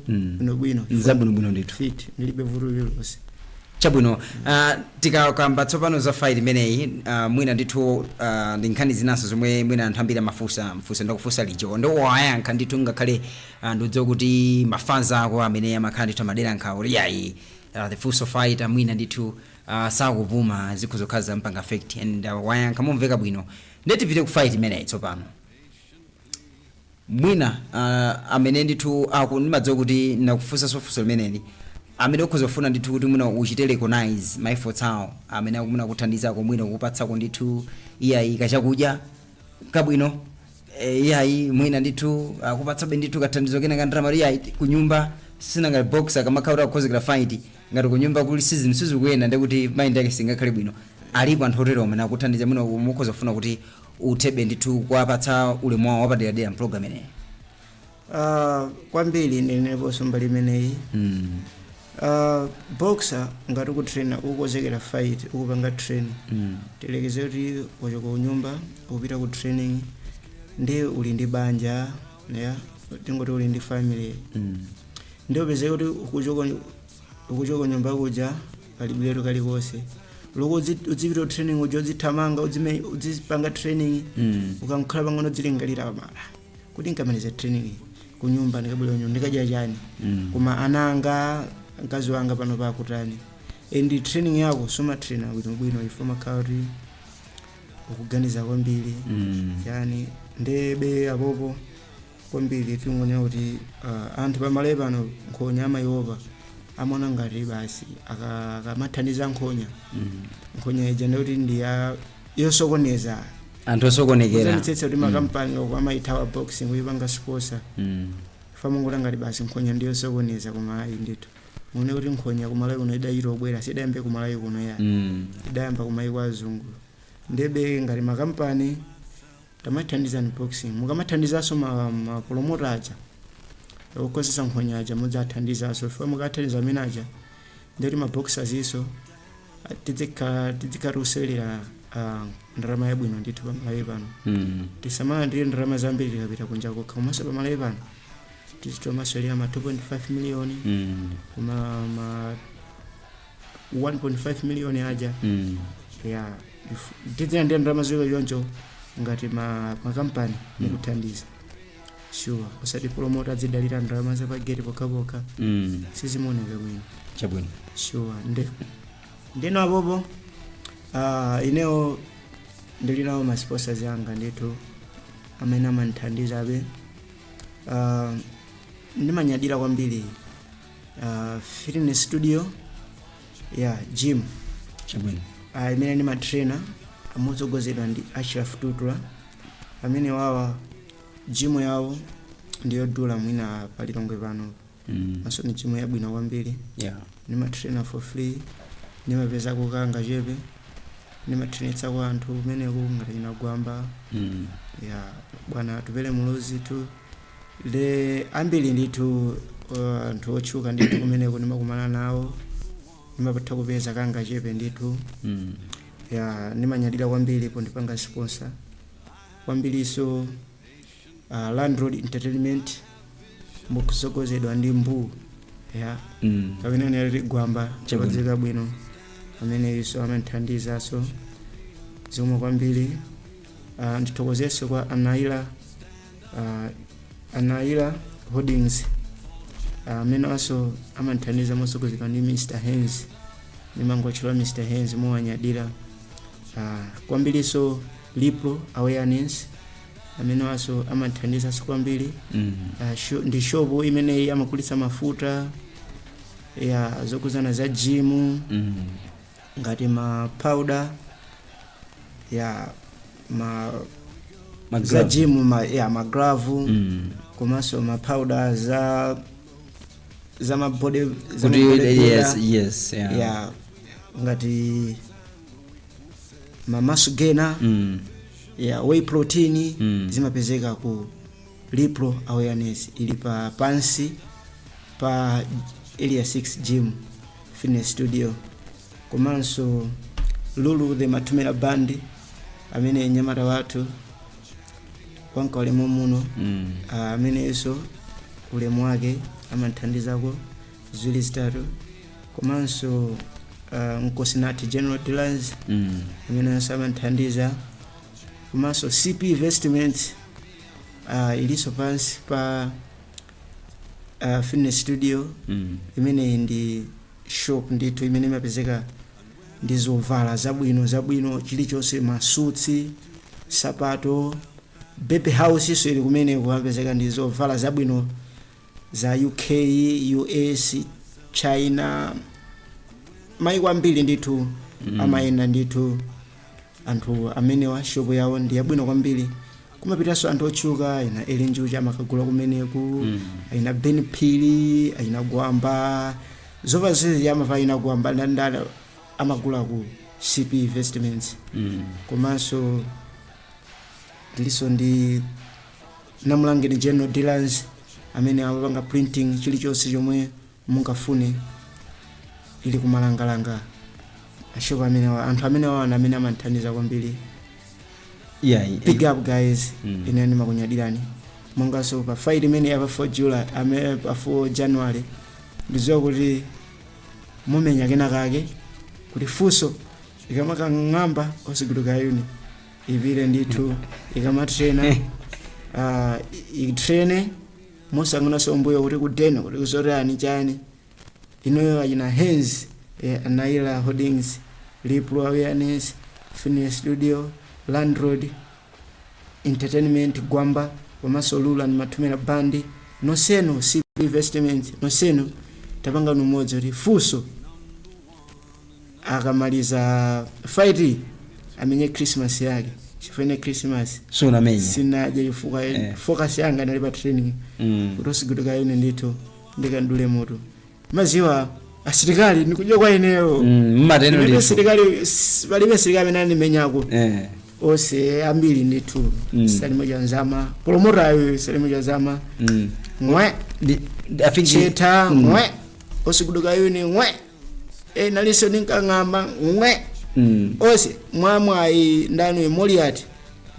bwino zabwino ndithu fit ndilibe vuto lilonse chabwino. Tikakamba tsopano za fight imeneyi mwina ndithu ndi nkhani zinaso zomwe mwina anthu ambiri amafunsa ndakufunsa lijo ndo wayankha ndithu ngakhale ndidziwa kuti mafanza ako amene amakhala ndithu amadera nkhawo yayi the fuso fighter mwina ndithu sakupuma zikho zokhala zampanga effect and wayankha momveka bwino ndetipite ku fight imeneyi tsopano mwina amene ndithu ndimadziwa kuti nakufunsa sofuso limeneli amene ukuzofuna ndithu kuti mwina uchite recognize my efforts awo amene akumuna kuthandizako mwina kukupatsako ndithu iyayi kachakudya kabwino iyayi mwina ndithu akupatsabe ndithu kathandizo kena kandrama iyayi kunyumba sina ngati boxer kamakhala akukhozekera fight ngati kunyumba kuli season sizikuyenda ndekuti mind yake singakhale bwino alipo anthu otero amene akuthandiza mwina mukuzofuna kuti uthebe ndithu kuwapatsa ulemu wawo wapaderadera program ineyi kwambiri ndineponso mbali imeneyi boxer ngati ukutraina ukukonzekera fight ukupanga training tilekeze kuti wachoka kunyumba upita ku training ndi uli ndi banja tingoti uli ndi family ndi upezeke kuti ukuchoka nyumba kuja kalibwiro kalikonse loko udzipita training uja udzithamanga udzipanga training ukankhala pang'ono dzilingalira mala kuti nkamaliza training kunyumba ndikabwera kunyumba ndikadya chani koma ananga mkazi wanga pano pakutani and training yako soma trainer bwino ifo makhala kuti ukuganiza kwambiri yani ndebe apopo kwambiri tingonya kuti anthu pamale pano nkhonya amayopa amaona ngati basi akamathandiza nkhonya ija ndikuti ndi yosokoneza anthu osokonekera mtsetsa kuti makampani amaithawa boxing uyipanga sponsor famungola ngati basi nkhonya ndiyo sokoneza koma ayi ndithu muone kuti nkhonya kumalayi kuno idayiro obwera sidayambe kumalayi kuno ya idayamba kumayi kwa azungu ndebe ngati makampani tamathandizani boxing mukamathandizaso ma promoter aja okosesa nkhonya aja mudzathandizaso fa mukathandiza amene aja ndikuti ma boxers iso tidzikaruselera ndalama yabwino ndithu pamalayi pano tisamala ndiye ndalama zambiri tikapita kunja kokha komanso pamalayi pano tizitomasolera ma 2.5 million ma 1.5 million aja tidzina ndiye ndalama ziko yonjo ngati makampani mukuthandiza sure usati promoter adzidalira ndalama zapageti pokapoka sizimoneka bwino chabwino sure ndino apopo ineo ndilinawo ma sponsors yanga ndithu amene amandithandizabe ndimanyadira kwambiri fitness studio gym chabwino imene ndimatrainer amotsogozedwa ndi Ashraf Tutura amene wawa gym yawo ndiyodula mwina palilongwe pano maso ni gym yabwino kwambiri ndimatrainer for free ndimapeza kukanga chepe ndimatrainitsa kwa anthu kumeneko ngati inagwamba bwana tupele mulozi tu le ambiri ndithu anthu otchuka ndithu kumeneko ndimakumana nawo ndimapatha kupeza kanga chepe ndithu ndimanyadira kwambiri po ndipanga sponsor kwambiriso Landlord Entertainment mukusogozedwa ndi mbu kapena neri gwamba chapadzeka bwino amene iso amanthandizaso zomwe kwambiri ndithokozeso kwa Anaila Holdings amene aso amanthandiza mosogozedwa ndi Mr. Haynes nimangotchula Mr. Haynes mowanyadira kwambiriso Lipro Awareness amene aso amanthandiza kwambiri ndi shop imene amakulitsa mafuta zokuzana za gym ngati ma powder za gym ma glove komanso ma powder za ma body yes ngati ma muscle gainer whey protein zimapezeka ku Lipro Awareness ili pansi pa Area 6 Gym Fitness Studio komanso Lulu the Matumela Band amene nyamata watu wanka ulemu muno amene iso ulemu wake amanthandizako ziwiri zitatu komanso Nkosinati General Dealers amene amanthandiza komanso CP Investments iliso pansi pa Fitness Studio imene ndi shop ndithu imene imapezeka ndi zovala zabwino chilichonse, masutsi, sapato, baby house iso ili kumene kumapezeka ndi zovala zabwino za UK, US, China, maiko ambiri ndithu amayenda ndithu. Anthu amene wa shop yawo ndi yabwino kwambiri. Kumapitanso anthu otchuka, ina Ellen Juja amakagula kumeneku, ina Ben Pili, ina Gwamba, zovala zizi amavala ina Gwamba ndandala amagula ku CP Investments. Komanso liso ndi Namulangeni General Dealers amene amapanga printing chilichonse chomwe mungafune ili kumalangalanga. Ashop amene anthu amene amene amanthandiza kwambiri. Big up guys. Ine ndimakunyadirani. Monganso pa fight imene ya 4 July pa 4 January ndiziwa kuti mumenya kenakake kuti funso ikamaka ng'amba osiguduka yuni ivire ndithu ikamatrena itrene musangana sombuyo kuti kudena kuti kuzorani chani inoyo ayina hands Naila Holdings, Lipro Awareness, Fitness Studio, Landroad Entertainment, Gwamba, Wamasolula and Matumela Bandi, Noseno, CP Investment, Noseno, tapanga numoja rifuso akamaliza fight amenye Christmas yake. Chifene Christmas. So na menya. Sina jifuka focus yanga nalipa training. Kutosigudika yone ndito ndikandule moto. Maziwa asilikali nikujua kwa eneo. Mateno ndito. Balibe serikali nani menyako. Ose ambili ndito. Salimo janzama. Promota yo salimo janzama. Mwe. Afiki cheta mwe. Osiguduka yone mwe. Naliso ninkangamba mwe. Ose mwamwa ndanu Moliat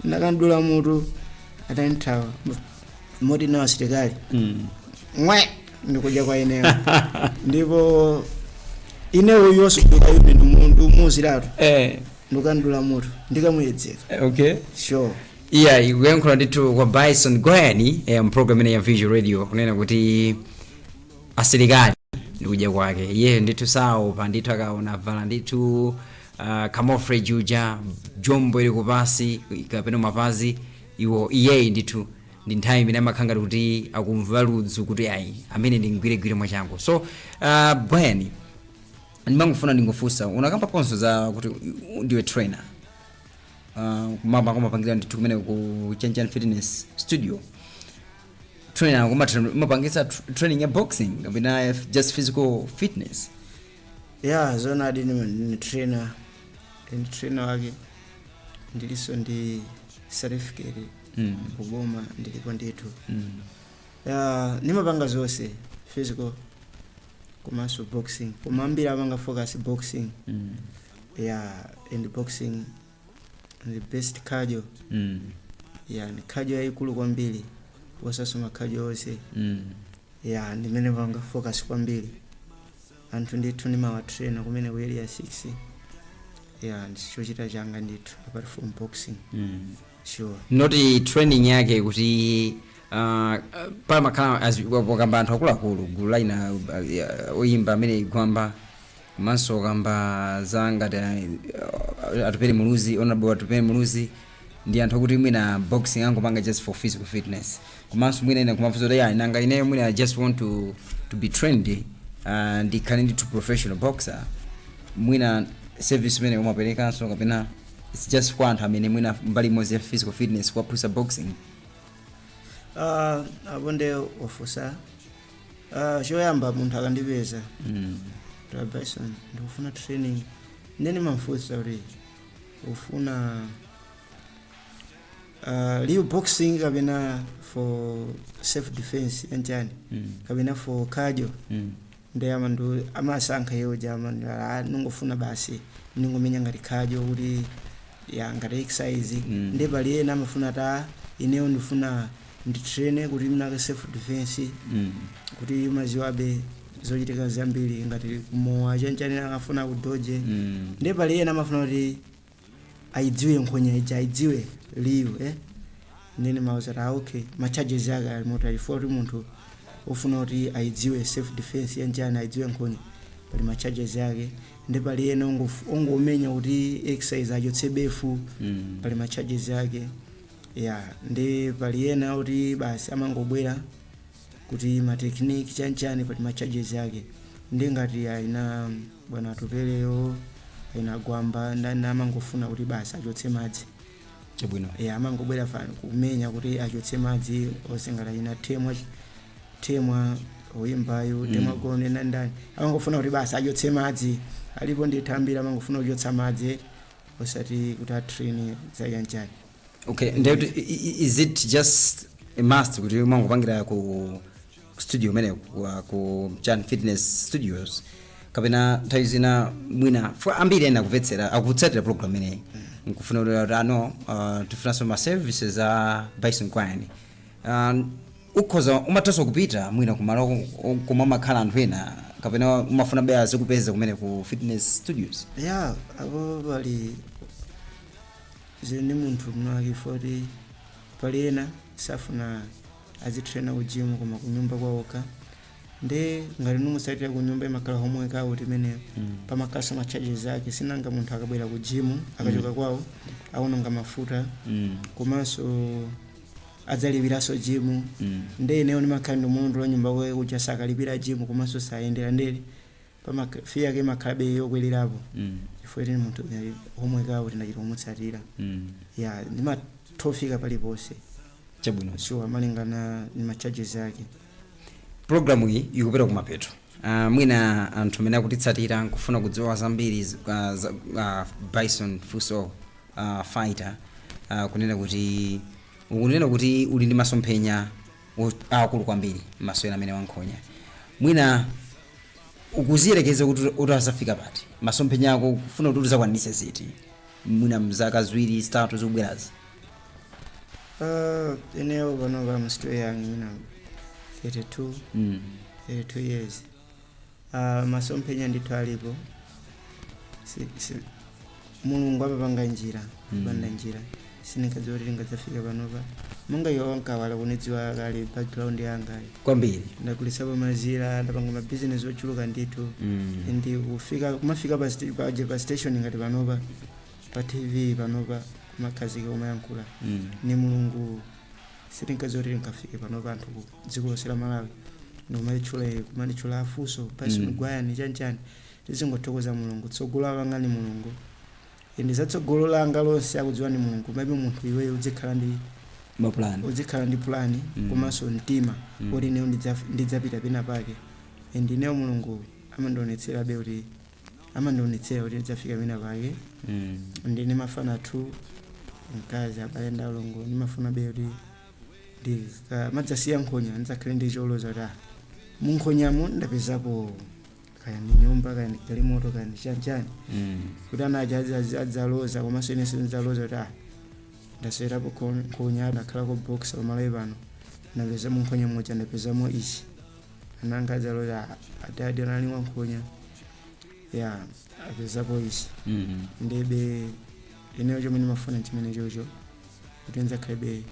nakandula mutu atantawa modi na asilikali mwe ndikuja kwa eneo ndipo ineyo yose ndikayundi mundu muziratu ndukandula mutu ndikamuyedzeka. Okay, sure. Iwenkula nditu kwa Bison Gwani program ya Visual Radio kunena kuti asilikali ndikuja kwake ye nditu sawo pandito akaona vala nditu kamofre juja jombo ili kupasi kapeno mapazi iwo iye nditu ndi nthawi imene amakhanga kuti akumva ludzu kuti ayi amene ndingwire mwachangu. So Gwani ndimangofuna ndingofunsa unakamba ponso za kuti ndiwe trainer mama kumapangira nditu kumene ku Chanjan Fitness Studio trainer kumapangisa training ya boxing kapena just physical fitness? Zona ni trainer and trainer wake ndiliso ndi certificate kuboma ndilipo nditu. Nimapanga zose physical komanso boxing kumambira abanga focus boxing. And boxing the best cardio. Ni cardio yaikulu kwambiri wasasoma cardio ose. Ndimene banga focus kwambiri anthu ndithu ndimawa trainer kumene ku area 6. Ndichochita changa ndithu apart from boxing. Sure. Not training yake kuti pa makhala azikamba anthu akuluakulu gulu ina oyimba amene Gwamba komanso kamba zanga atupere muluzi honorable atupere muluzi ndi anthu akuti mwina boxing angopanga just for physical fitness komanso mwina ina kumafuzo ya nanga ineyo mwina I just want to be trained and ikani to professional boxer mwina service mene umapeleka so kapena it's just kwa anthu amene mwina mbali mozi ya physical fitness kwa pusa boxing. Abonde ofusa shoyamba munthu akandipeza Bison ndikufuna training nene mamfusa uri ufuna liu boxing kapena for self defense enjani kapena for cardio. Ndeyama ndu amasankha yewo jama nungofuna basi ningomenya ngati cardio kuti ngati exercise. Ndebali yena amafuna ta ineyo ndifuna nditraine kuti mnaka self defense kuti maziwabe zochitika zambiri ngati kumowa chanchani akafuna kudoje. Ndebali yena amafuna kuti aidziwe nkhonya ija aidziwe liu nene mauzata okay ma charges yake moto ali for munthu ufuna kuti aidziwe self defense yanjani aidziwe nkhonya pali ma charges yake, ndi pali ena ongomenya kuti exercise achotse befu pali ma charges yake. Ndi pali ena kuti basi amangobwera kuti ma technique chanchani pali ma charges yake. Ndi ngati aina bwana Tupeleyo aina Gwamba ndani amangofuna kuti basi achotse madzi chabwino amangobwera fana kumenya kuti achotse madzi osengala ina temwa oyimbayo temwa gone ndani amangofuna kuti basi achotse madzi alipo ndithambira amangofuna kuchotsa madzi osati kuti atrain zayanjani. Okay, and is it just a must kuti umangopangira ku studio mene ku Chan Fitness Studios kapena taizina mwina for ambiri ena kuvetsera akutsatira program mene nkufuna kuti ano tifuna ma services a Bison Kwani ukhoza umatosa kupita mwina kumalo kuma makhala anthu ena kapena umafuna baya zikupeza kumene ku Fitness Studios. Abo bali zini munthu mnaki foti pali ena safuna azitraina ku gym koma kunyumba kwawoka ndi ngati numusatira ku nyumba imakhala homework awo timene pamakasa ma charges ake sinanga munthu akabwera ku gym akachoka kwawo aononga mafuta komanso adzalipiraso gym ndi ineyo ndimakhala ndi munthu wa nyumba kwawo kuja sakalipira gym komanso sayendera ndere pamafi yake makhalabe yokwelerapo chifukwa tini munthu homework awo tinachita kumutsatira ndimatofika paliponse chabwino sure malingana ni ma charges yake. Programu hii ikupita kumapeto. Mwina anthu amene akutitsatira nkufuna kudziwa zambiri Bison Fuso fighter kunena kuti uli ndi masomphenya akulu kwambiri masewera amene wankhonya. Mwina ukuziyerekeza kuti utazafika pati masomphenya ako kufuna kuti uzakwanise ziti mwina mzaka ziwiri zitatu zikubwerazi. Ineyo bano I'm still young, 32 years. Masomphenya ndithu alipo. Mulungu apanga njira, banda njira. Sinikadziwa kuti ngadzafika panopa. Monga iwo ankawala kunidziwa kale background yanga. Kwambiri. Ndakulisapo mazira, ndapanga ma business ochuluka ndithu. Ndi kumafika pa station ngati panopa, pa TV panopa. Makazika umayankula ni Mulungu sitinkazote nkafike panopa anthu dziko losera Malawi kumanichula afuso Bison Gwani chanchani tizingothokoza Mulungu tsogolo langa ni Mulungu indi zatsogolo langa lonse akudziwa ni Mulungu mabe munthu iweyo uzikhala ndi plan komanso mtima kuti neyo ndidzapita pena pake indi neyo Mulungu amandionetsera kuti ndidzafika pena pake ndi nimafana tu mkazi abale ndalongo nimafuna beti madzasiya nkhonya ndzakhale ndi choloza ta munkhonyamo ndapezapo kaya ndi nyumba kaya ndi galimoto kaya ndi chanchani kuti anaja adzaloza komanso ine sindzaloza ta ndaswerapo nkhonya ndakhalako box pamalawi pano ndapeza munkhonya moja ndapezamo ichi ananga adzaloza adadi analiwa nkhonya apezapo ichi ndebe ineyo chomwe ndimafuna chimene chocho kuti ndzakhale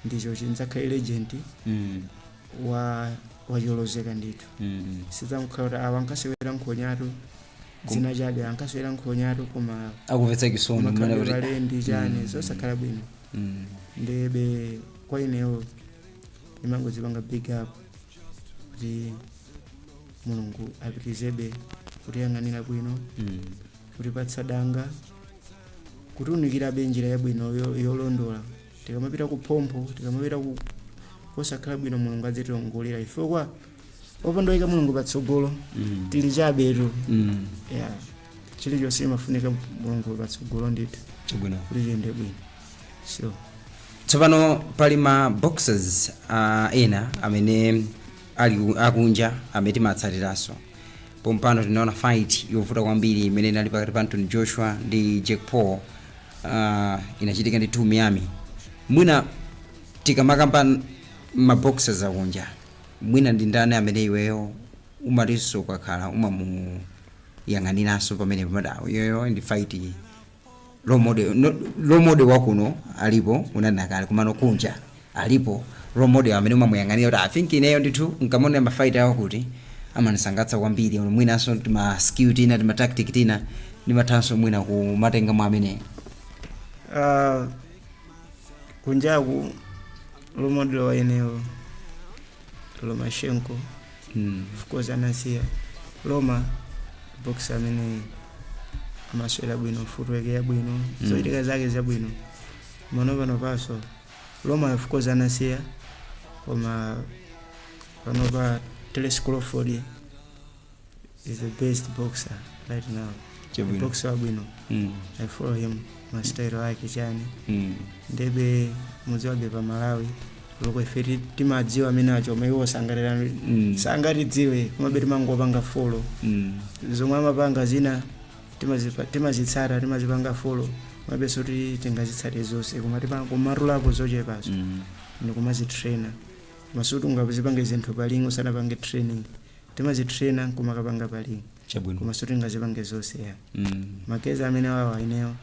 ndicho ndzakhale legend wacholozeka ndithu sidzamkhala kuti awa ankasewera nkhonyatu dzina chabe ankasewera nkhonyatu koma akuvetsa kisomo ndi chani zosakhala bwino ndebe kwa ineyo ndimangodzipanga big up kuti Mulungu apitizebe kuti yang'anira bwino kuti patsadanga kutunikira benjira yabwino yolondola tikamapita ku pompo tikamapita ku kosakhala bwino Mulungu adzitongolera ifokwa opandoyika Mulungu patsogolo tili chabetu chilichonse mafunika Mulungu patsogolo ndithu chabwino kuti chiyende bwino so tsopano pali ma boxers ena amene ali akunja amene timatsatiraso pompano tinaona fight yovuta kwambiri imene inali pakati pa Anthony Joshua ndi Jake Paul inachitika ndi Miami. Mwina tikamakamba ma boxers akunja mwina ndi ndani amene iweyo umaliso kwakhala umamu yang'aniraso pamene pamadawo yoyo ndi fight role model wakuno alipo unanakale kumano kunja alipo role model amene umamuyang'anira kuti I think ineyo ndithu nkamone ma fight awo kuti amanisangatsa kwambiri mwinaso tima skill tina tima tactic tina ndimathanso mwina kumatenga mwa amene kunjaku lomodelo wa eneo Lomachenko of course anasiya Loma boxer amene amaswera bwino footwork ya bwino zoitika zake za bwino pano paso Loma of course anasiya koma panopa Teles Crawford is the best boxer right now. Boxer bwino. I follow him mastyle wake chani. Ndebe muziwabe pa Malawi loko ifeti timadziwa amene acho maiwo sangalira sangalidziwe kumabeti mangopanga follow. Zomwe amapanga zina timazitsara timazipanga follow mabeso kuti tingazitsate zonse koma kumarulapo zochepazo ni kumazitrainer masutu ngazipanga zinthu palingo usana pange training timazitrainer kumakapanga palingo koma sutu ngazipange zonse ya makeza amene wawa ineyo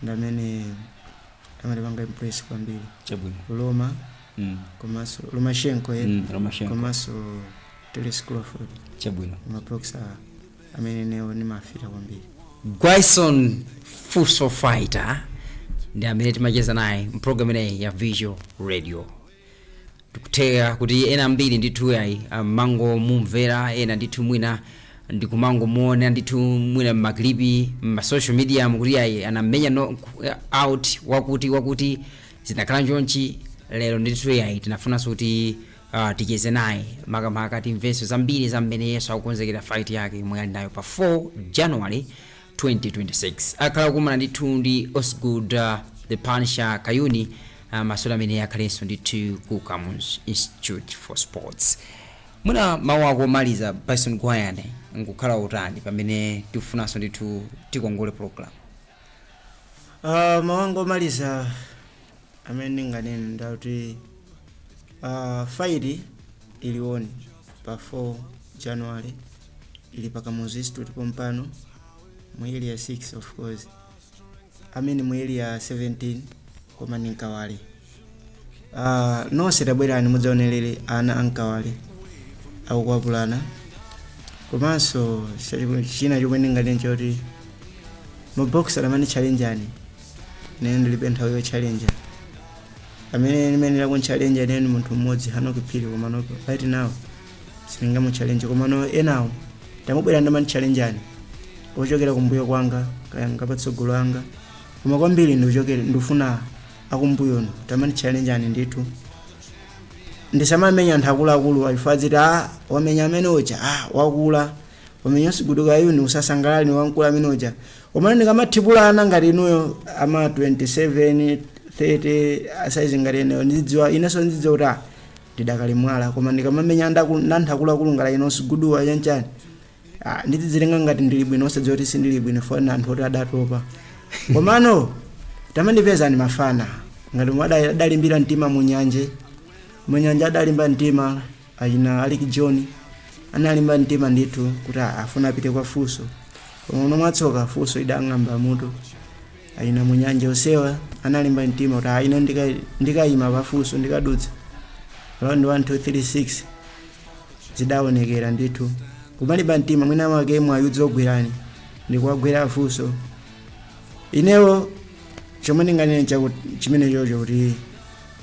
ndamene amalipanga impress kwambiri Loma komaso Lomachenko komaso Teles Crawford maboxer amene neyo ni mafita kwambiri. Guyson Fuso Fighter ndi amene timacheza naye mprogram ineyi ya Visual Radio. Tikutea kuti ena mbiri ndithu yayi mango mumvera ena ndithu mwina ndikumango muone ndithu mwina maklipi ma social media mukuti yayi anamenya no out wakuti zinakhala njonchi lero ndithu yayi tinafunanso kuti ticheze naye makamaka timveso zambiri zambene Yesu akukonzekera fight yake imwe ali nayo pa 4 January 2026 akhala kumana ndithu ndi Osgood the Punisher Kayuni masula amene akhalenso ndithu ku Kamuzu Institute for Sports. Muna mawu akomaliza Bison Gwayane ngukhala utani pamene tifunanso ndithu tikongole program. Mawu akomaliza amene nganene ndauti fight ilioni pa 4 January ili pa Kamuzu Institute pompano mwezi ya 6 of course amene mwezi ya 17 koma ninkawale nonse tabwerani mudzaonelere ana ankawale akukwapulana komanso china chomwe ndinganene choti maboxer amene challenge ani nene ndilibe nthawi yo challenge amene nimenera kun challenge nene munthu mmodzi Hanoki Phiri komano right now sininga mu challenge komano enawo tamubwera ndamani challenge ani ochokera kumbuyo kwanga kayanga patsogolo anga koma kwambiri ndichokera ndifuna akumbuyo no tamani challenge ani ndithu ndisamamenya anthu akuluakulu alifadziti wamenya amene oja wakula wamenya Osgood Kayuni usasangalali wankula amene oja koma ndikamathipulana ngati inuyo ama 27 30 asize ngati eneyo ndidziwa inenso ndidziwa kuti ndidakali mwala koma ndikamamenya anthu akuluakulu ngati ino Osgood wayanchani ndidzilenga ngati ndili bwino osadziwa kuti sindili bwino fona anthu oti adatopa komano tamandipeza ni mafana ngati adalimbira mtima munyanja adalimba mtima ayina Aliki John analimba mtima ndithu kuti afuna apite kwa Fuso koma mwatsoka Fuso idang'amba mutu ayina munyanja osewa analimba mtima kuti ine ndikayima pa Fuso ndikadutsa round 1 2 3 6 zidaonekera ndithu kumalimba mtima mwina wake mwayudza ogwerani ndikuwagwera Fuso inewo chomwe ndinganene chimene chocho kuti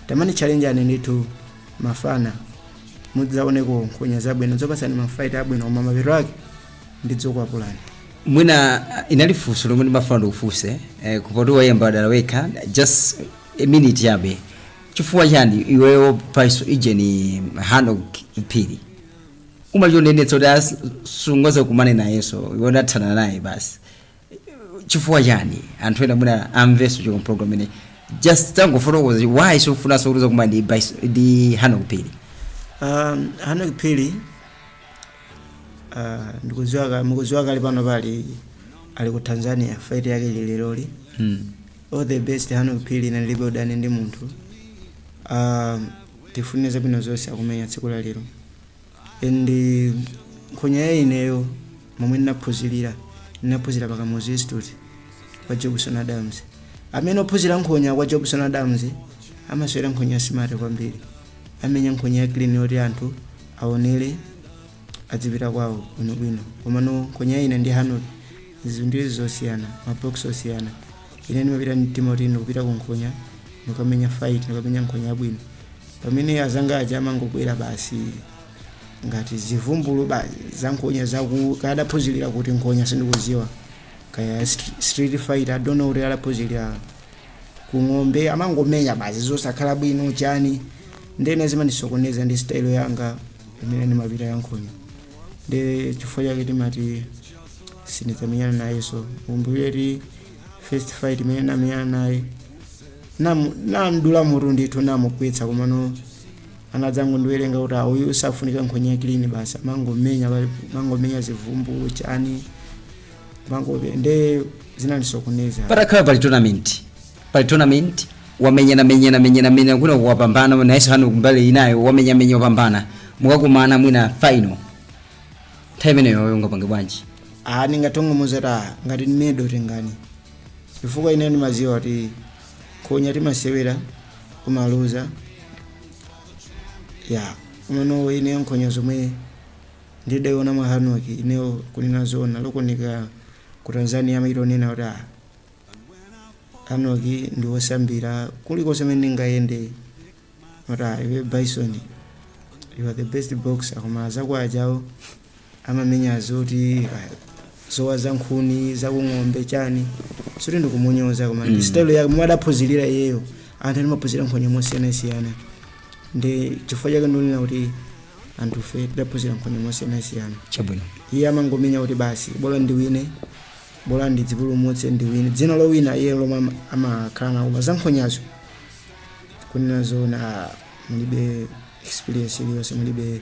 tamani challenge ane ndithu mafana mudzaoneko nkhonya zabwino zopasani mafight abwino koma mapero ake ndidzokwapulani. Mwina inali funso lomwe ndimafuna ndikufuse kupoti wayamba dala wekha just a minute yabe chifukwa chani iweyo paiso ijeni Hanoki Phiri umachionetsa kuti sungoza kumane nayenso iwe ndathana naye basi chifukwa chani anthu ena mwina amveso chiko program ine just tangofotokoza why sofuna sokuza kumani di Hanoki Phiri. Hanoki Phiri mukuziwa kali pano pali ali ku Tanzania fight yake lileloli all the best Hanoki Phiri na libe udani ndi munthu tifuniza bwino zonse akumenya tsiku la lero ndi nkhonya ineyo momwe ndinaphunzira pa Kamuzu Institute kwa Jobson Adams amene ophunzira nkhonya kwa Jobson Adams amaswera nkhonya smart kwambiri amenya nkhonya clean yoti anthu aonere adzipita kwawo bwinobwino. Komano nkhonya ina ndi Arnold zinthu zosiyana, mabox osiyana. Ine ndimapita mtima kuti ndikupita ku nkhonya ndikamenya fight, ndikamenya nkhonya yabwino. Pamene azanga aja amangobwera basi ngati zivumbulu za nkhonya adaphunzirira kuti nkhonya sindikuziwa. Kaya street fight I don't know kuti adaphunzirira ku ng'ombe amangomenya basi zosakhala bwino chani. Ndene zimandisokoneza ndi style yanga imene ndimapita ya nkhonya. Ndi chifukwa chake timati sindidzamenyana naye. So umbuleti first fight imene ndamenyana naye namdula mutu ndithu namukwetsa, komano anadzangu ndiwerenga kuti uyu usafunika nkhonya clean basi mangomenya zivumbulu chani nde zinandisokoneza. Patakhala pali tournament wamenyana kuna kuwapambana nayeso hano kumbali inayo wamenya wapambana mukakumana mwina final time ineyo ungapange bwanji? Ningatongomuza ngati nimedo tengani, chifukwa ine ndimaziwa kuti nkhonya timasewera kumaluza umano ine nkhonya zomwe ndidaiona mwa Arnold ineyo kunena zona lokunika ku Tanzania amayitonena kuti Arnold ndi wosambira kulikonse kumene ndingayende kuti iwe Bison you are the best boxer, koma zakwajawo amamenya zoti zowa za nkhuni za ng'ombe chani soti ndikumunyoza, koma ndi style yake mwadaphunzirira iyeyo. Anthu amaphunzira nkhonya mosiyanasiyana, ndi chifukwa chake ndonena kuti anthu fe tidaphunzira nkhonya mosiyanasiyana. Chabwino iye amangomenya kuti basi bola ndiwine, bola ndidzipulumutse ndiwine, dzina lowina iye lomwe amakhala nawo. Za nkhonyazo kunena zona mulibe experience iliyonse, mulibe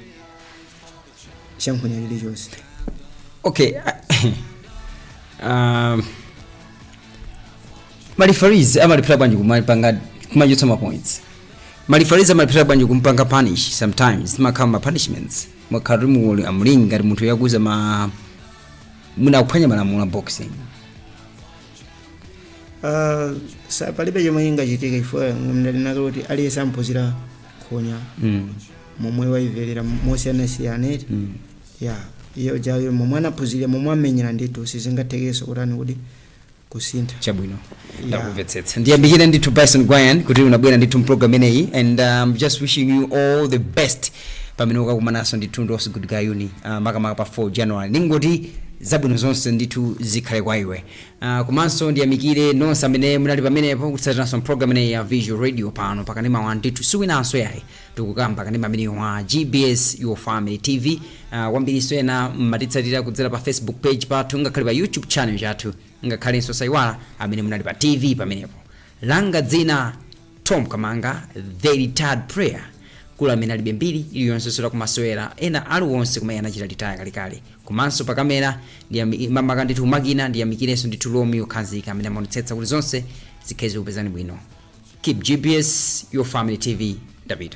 chankhonya chilichonse. Okay. Malifariz amalipira bwanji kumapanga kumajutsa ma points. Malifariz amalipira bwanji kumpanga punish sometimes makama punishments makarimu amlinga ari muntu yaguza muna kuphwanya malamulo boxing. Sa palibe chomwe chingachitika ifo ndinaka kuti aliyesa amphunzira nkhonya momwe waiverera mosiyanasiyana. Iyo jayo momwe anaphunzira momwe amenyera ndithu sizingathekenso kutani kuti kusintha. Chabwino ndakumvetsetsa ndiyambikira ndithu Bison Gwayan kuti unabwera ndithu program ineyi, and I'm just wishing you all the best pamene ukakumanaso ndithu ndosi good guy uni makamaka pa 4 January ningoti zabwino zonse ndithu zikhale kwa iwe. Komanso ndiyamikire nonse amene munali pamenepo kutsatiraso program ineyi ya Visual Radio pano pakanema wa ndithu siwinanso yayi tukukamba kanema amene wa GBS Your Family TV. Wambiriso ena mmatitsatira kudzera pa Facebook page pathu ngakhale pa YouTube channel chathu ngakhalenso saiwala amene munali pa TV pamenepo. Langa dzina Tom Kamanga, The Retired Prayer. Kula amene alibe mbiri iliyonse sola kumasewera ena aliwonse kumene anachita litaya kalikale. Komanso pa kamera ndi mama kandithu makina ndiyamikirenso ndithu Romeo Khanzika amene amonetsetsa kuti zonse zikhale zikupezani bwino. Keep GBS Your Family TV. David.